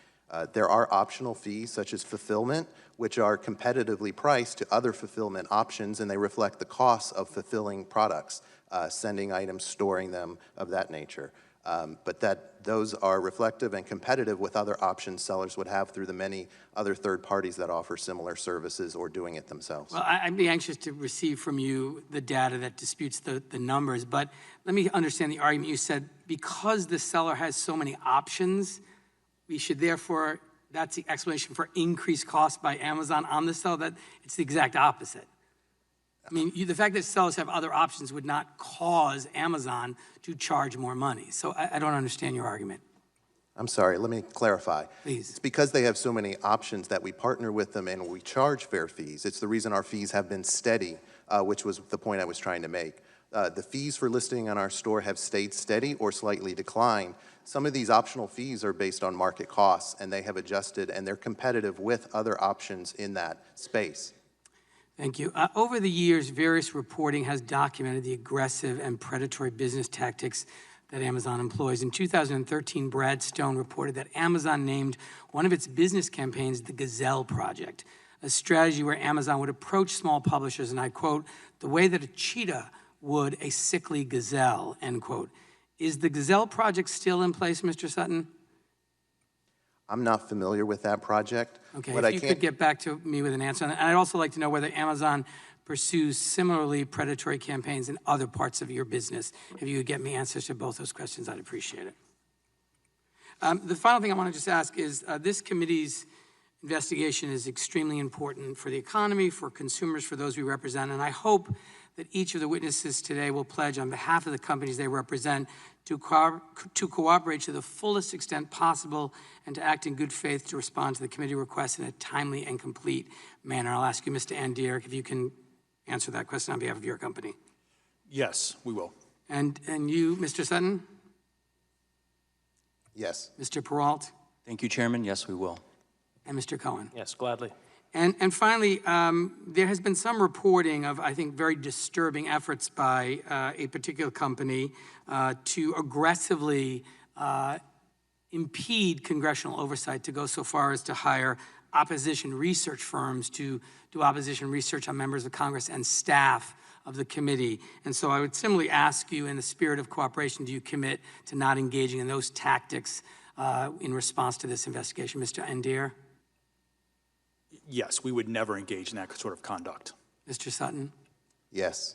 There are optional fees such as fulfillment, which are competitively priced to other fulfillment options, and they reflect the costs of fulfilling products, sending items, storing them, of that nature. But those are reflective and competitive with other options sellers would have through the many other third parties that offer similar services or doing it themselves. Well, I'd be anxious to receive from you the data that disputes the numbers, but let me understand the argument. You said because the seller has so many options, we should therefore, that's the explanation for increased costs by Amazon on the seller, that it's the exact opposite. I mean, the fact that sellers have other options would not cause Amazon to charge more money. So I don't understand your argument. I'm sorry, let me clarify. Please. It's because they have so many options that we partner with them and we charge fair fees. It's the reason our fees have been steady, which was the point I was trying to make. The fees for listing on our store have stayed steady or slightly declined. Some of these optional fees are based on market costs, and they have adjusted, and they're competitive with other options in that space. Thank you. Over the years, various reporting has documented the aggressive and predatory business tactics that Amazon employs. In 2013, Brad Stone reported that Amazon named one of its business campaigns the Gazelle Project, a strategy where Amazon would approach small publishers, and I quote, the way that a cheetah would a sickly gazelle, end quote. Is the Gazelle Project still in place, Mr. Sutton? I'm not familiar with that project. Okay, if you could get back to me with an answer on that. And I'd also like to know whether Amazon pursues similarly predatory campaigns in other parts of your business. If you could get me answers to both those questions, I'd appreciate it. The final thing I want to just ask is this committee's investigation is extremely important for the economy, for consumers, for those we represent, and I hope that each of the witnesses today will pledge on behalf of the companies they represent to cooperate to the fullest extent possible and to act in good faith to respond to the committee requests in a timely and complete manner. I'll ask you, Mr. Andier, if you can answer that question on behalf of your company. Yes, we will. And you, Mr. Sutton? Yes. Mr. Perrault? Thank you, Chairman. Yes, we will. And Mr. Cohen? Yes, gladly. And finally, there has been some reporting of, I think, very disturbing efforts by a particular company to aggressively impede congressional oversight, to go so far as to hire opposition research firms to do opposition research on members of Congress and staff of the committee. And so I would similarly ask you, in the spirit of cooperation, do you commit to not engaging in those tactics in response to this investigation? Mr. Andier? Yes, we would never engage in that sort of conduct. Mr. Sutton? Yes.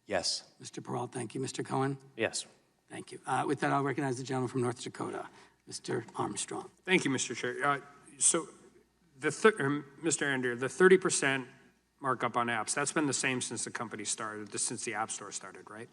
Yes. Mr. Perrault, thank you. Mr. Cohen? Yes. Thank you. With that, I'll recognize the gentleman from North Dakota, Mr. Armstrong. Thank you, Mr. Chair. So, Mr. Andier, the 30% markup on apps, that's been the same since the company started, since the App Store started, right?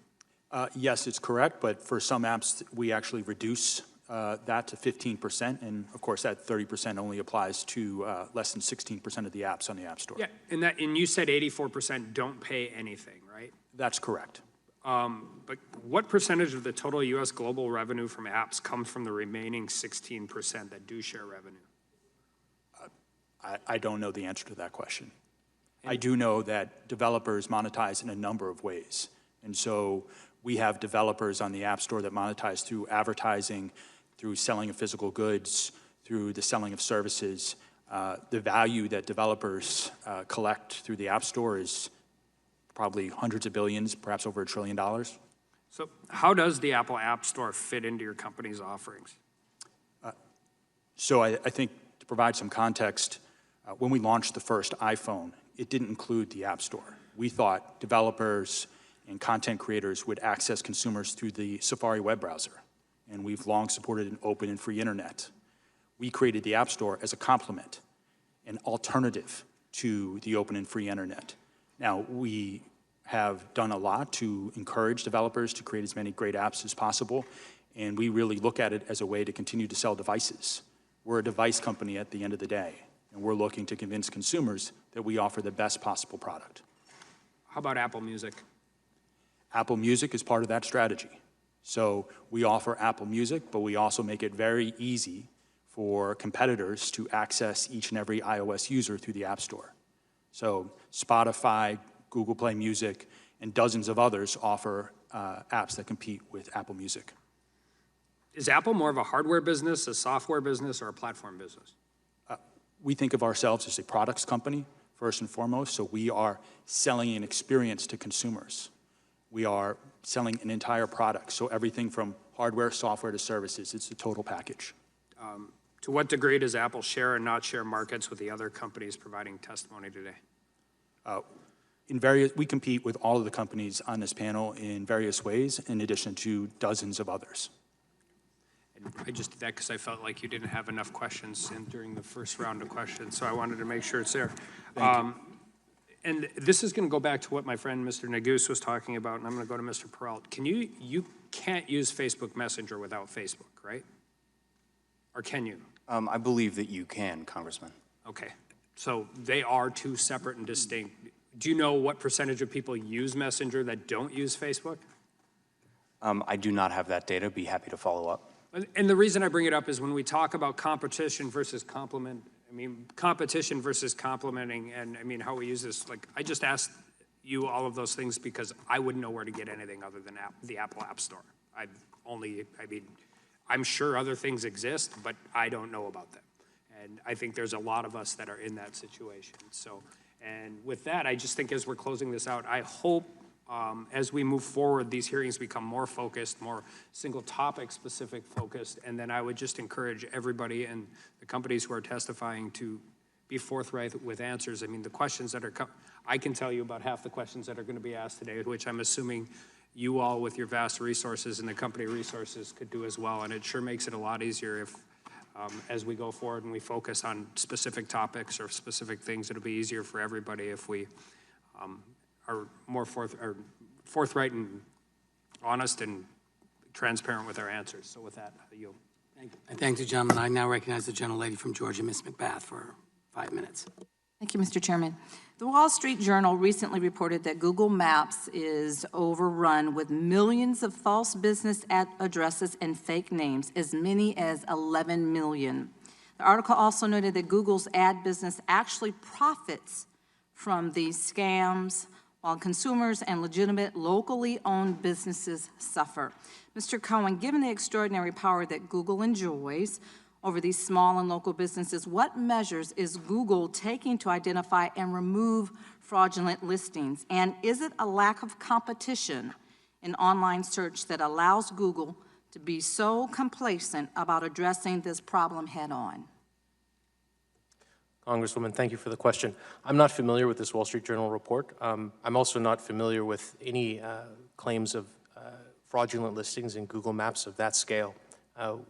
Yes, it's correct, but for some apps, we actually reduce that to 15%, and of course that 30% only applies to less than 16% of the apps on the App Store. Yeah, and you said 84% don't pay anything, right? That's correct. But what percentage of the total U.S. global revenue from apps comes from the remaining 16% that do share revenue? I don't know the answer to that question. I do know that developers monetize in a number of ways. And so we have developers on the App Store that monetize through advertising, through selling of physical goods, through the selling of services. The value that developers collect through the App Store is probably hundreds of billions, perhaps over $1 trillion. So how does the Apple App Store fit into your company's offerings? So I think to provide some context, when we launched the first iPhone, it didn't include the App Store. We thought developers and content creators would access consumers through the Safari web browser, and we've long supported an open and free internet. We created the App Store as a complement, an alternative to the open and free internet. Now, we have done a lot to encourage developers to create as many great apps as possible, and we really look at it as a way to continue to sell devices. We're a device company at the end of the day, and we're looking to convince consumers that we offer the best possible product. How about Apple Music? Apple Music is part of that strategy. So we offer Apple Music, but we also make it very easy for competitors to access each and every iOS user through the App Store. So Spotify, Google Play Music, and dozens of others offer apps that compete with Apple Music. Is Apple more of a hardware business, a software business, or a platform business? We think of ourselves as a products company, first and foremost, so we are selling an experience to consumers. We are selling an entire product, so everything from hardware, software, to services, it's a total package. To what degree does Apple share and not share markets with the other companies providing testimony today? We compete with all of the companies on this panel in various ways, in addition to dozens of others. And I just did that because I felt like you didn't have enough questions during the first round of questions, so I wanted to make sure it's there. And this is going to go back to what my friend Mr. Nagus was talking about, and I'm going to go to Mr. Perrault. You can't use Facebook Messenger without Facebook, right? Or can you? I believe that you can, Congressman. Okay, so they are two separate and distinct. Do you know what percentage of people use Messenger that don't use Facebook? I do not have that data. Be happy to follow up. And the reason I bring it up is when we talk about competition versus competition versus complementing, and I mean, how we use this, like, I just asked you all of those things because I wouldn't know where to get anything other than the Apple App Store. I'm sure other things exist, but I don't know about them. And I think there's a lot of us that are in that situation. So, and with that, I just think as we're closing this out, I hope as we move forward, these hearings become more focused, more single topic specific focused, and then I would just encourage everybody and the companies who are testifying to be forthright with answers. I mean, the questions that are I can tell you about half the questions that are going to be asked today, which I'm assuming you all with your vast resources and the company resources could do as well, and it sure makes it a lot easier if as we go forward and we focus on specific topics or specific things, it'll be easier for everybody if we are more forthright and honest and transparent with our answers. So with that, I yield. Thank you. Thank you, gentlemen. I now recognize the gentlelady from Georgia, Ms. McBath, for 5 minutes. Thank you, Mr. Chairman. The Wall Street Journal recently reported that Google Maps is overrun with millions of false business addresses and fake names, as many as 11 million. The article also noted that Google's ad business actually profits from these scams, while consumers and legitimate locally owned businesses suffer. Mr. Cohen, given the extraordinary power that Google enjoys over these small and local businesses, what measures is Google taking to identify and remove fraudulent listings? And is it a lack of competition in online search that allows Google to be so complacent about addressing this problem head-on? Congresswoman, thank you for the question. I'm not familiar with this Wall Street Journal report. I'm also not familiar with any claims of fraudulent listings in Google Maps of that scale.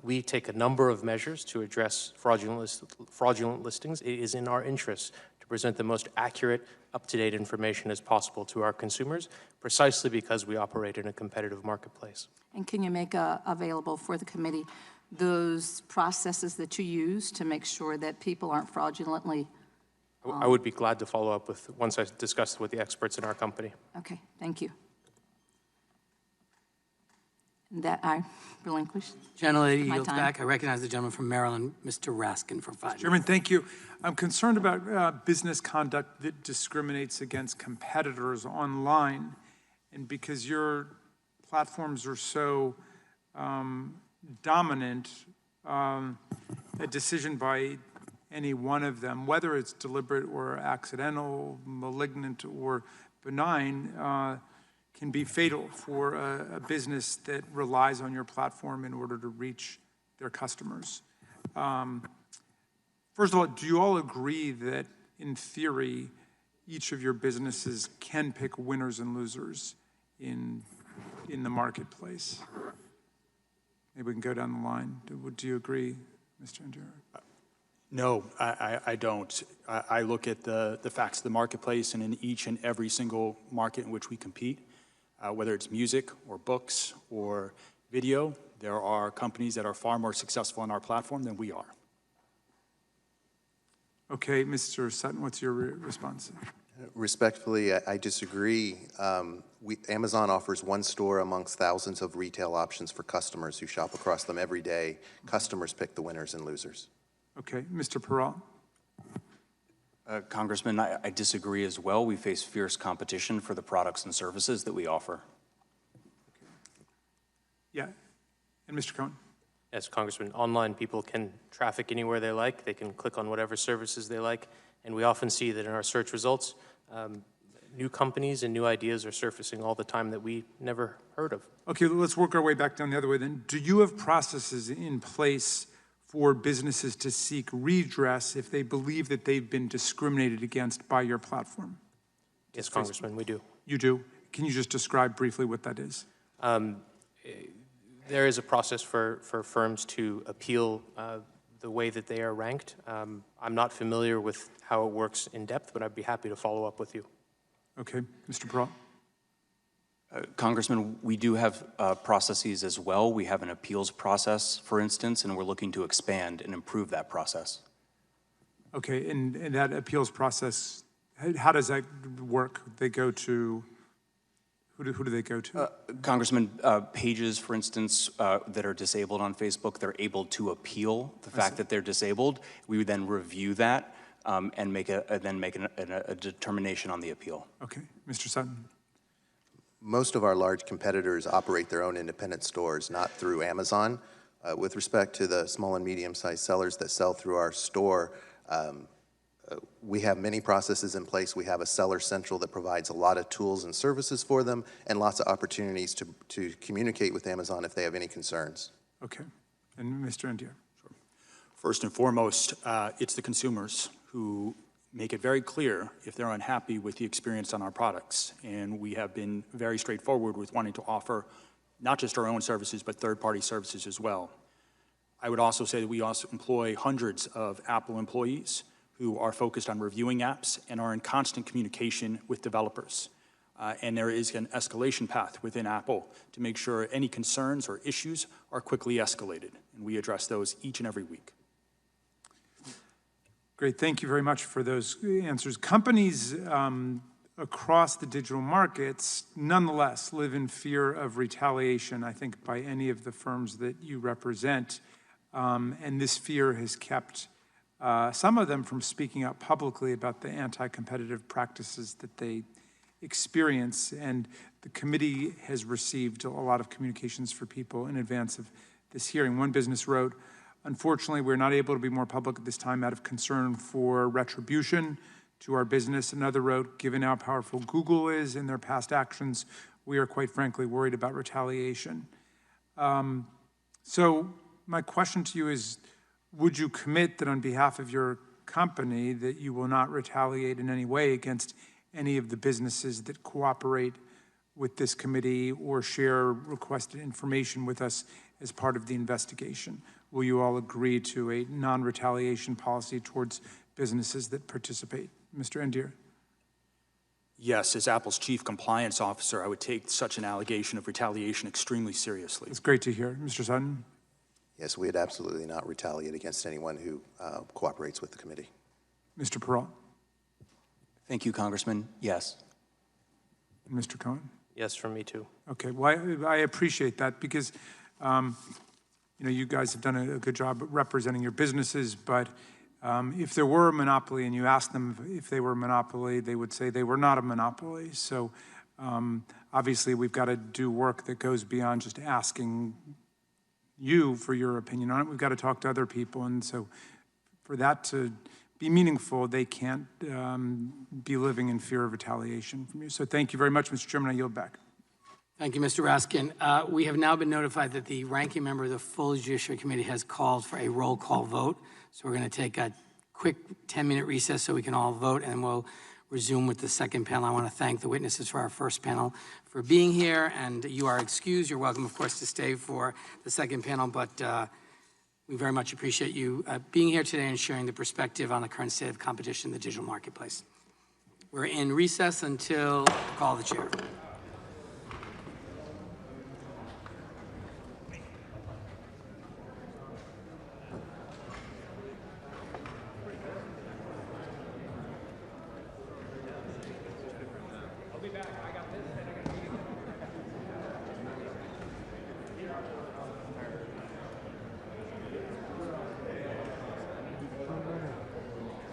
We take a number of measures to address fraudulent listings. It is in our interest to present the most accurate, up-to-date information as possible to our consumers, precisely because we operate in a competitive marketplace. And can you make available for the committee those processes that you use to make sure that people aren't fraudulently? I would be glad to follow up with, once I discuss with the experts in our company. Okay, thank you. That I relinquish Gentlelady my yields time. back. I recognize the gentleman from Maryland, Mr. Raskin, for 5 minutes. Chairman, thank you. I'm concerned about business conduct that discriminates against competitors online. And because your platforms are so dominant, a decision by any one of them, whether it's deliberate or accidental, malignant or benign, can be fatal for a business that relies on your platform in order to reach their customers. First of all, do you all agree that, in theory, each of your businesses can pick winners and losers in the marketplace? Maybe we can go down the line. Do you agree, Mr. Andrew? No, I don't. I look at the facts of the marketplace, and in each and every single market in which we compete, whether it's music or books or video, there are companies that are far more successful on our platform than we are. Okay, Mr. Sutton, what's your response? Respectfully, I disagree. Amazon offers one store amongst thousands of retail options for customers who shop across them every day. Customers pick the winners and losers. Okay, Mr. Perrault. Congressman, I disagree as well. We face fierce competition for the products and services that we offer. Yeah, and Mr. Cohen. Yes, Congressman, online people can traffic anywhere they like. They can click on whatever services they like. And we often see that in our search results, new companies and new ideas are surfacing all the time that we never heard of. Okay, let's work our way back down the other way then. Do you have processes in place for businesses to seek redress if they believe that they've been discriminated against by your platform? Yes, Congressman, we do. You do? Can you just describe briefly what that is? There is a process for firms to appeal the way that they are ranked. I'm not familiar with how it works in depth, but I'd be happy to follow up with you. Okay, Mr. Perrault. Congressman, we do have processes as well. We have an appeals process, for instance, and we're looking to expand and improve that process. Okay, and that appeals process, how does that work? They go to, who do they go to? Congressman, pages, for instance, that are disabled on Facebook, they're able to appeal the fact that they're disabled. We would then review that and make a determination on the appeal. Okay, Mr. Sutton. Most of our large competitors operate their own independent stores, not through Amazon. With respect to the small and medium-sized sellers that sell through our store, we have many processes in place. We have a seller central that provides a lot of tools and services for them and lots of opportunities to communicate with Amazon if they have any concerns. Okay, and Mr. Andier. Sure. First and foremost, it's the consumers who make it very clear if they're unhappy with the experience on our products. And we have been very straightforward with wanting to offer not just our own services, but third-party services as well. I would also say that we also employ hundreds of Apple employees who are focused on reviewing apps and are in constant communication with developers. And there is an escalation path within Apple to make sure any concerns or issues are quickly escalated. And we address those each and every week. Great, thank you very much for those answers. Companies across the digital markets nonetheless live in fear of retaliation, I think, by any of the firms that you represent. And this fear has kept some of them from speaking out publicly about the anti-competitive practices that they experience. And the committee has received a lot of communications for people in advance of this hearing. One business wrote, "Unfortunately, we're not able to be more public at this time out of concern for retribution to our business." Another wrote, "Given how powerful Google is in their past actions, we are quite frankly worried about retaliation." So my question to you is, would you commit that on behalf of your company that you will not retaliate in any way against any of the businesses that cooperate with this committee or share requested information with us as part of the investigation? Will you all agree to a non-retaliation policy towards businesses that participate? Mr. Andier. Yes, as Apple's chief compliance officer, I would take such an allegation of retaliation extremely seriously. It's great to hear. Mr. Sutton? Yes, we would absolutely not retaliate against anyone who cooperates with the committee. Mr. Perrault? Thank you, Congressman. Yes. And Mr. Cohen? Yes, from me too. Okay, well, I appreciate that because, you guys have done a good job representing your businesses, but if there were a monopoly and you asked them if they were a monopoly, they would say they were not a monopoly. So obviously we've got to do work that goes beyond just asking you for your opinion on it. We've got to talk to other people. And so for that to be meaningful, they can't be living in fear of retaliation from you. So thank you very much, Mr. Chairman. I yield back. Thank you, Mr. Raskin. We have now been notified that the ranking member of the full Judiciary Committee has called for a roll call vote. So we're going to take a quick 10-minute recess so we can all vote, and we'll resume with the second panel. I want to thank the witnesses for our first panel for being here, and you are excused. You're welcome, of course, to stay for the second panel, but we very much appreciate you being here today and sharing the perspective on the current state of competition in the digital marketplace. We're in recess until call the chair.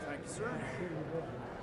Thank you, sir.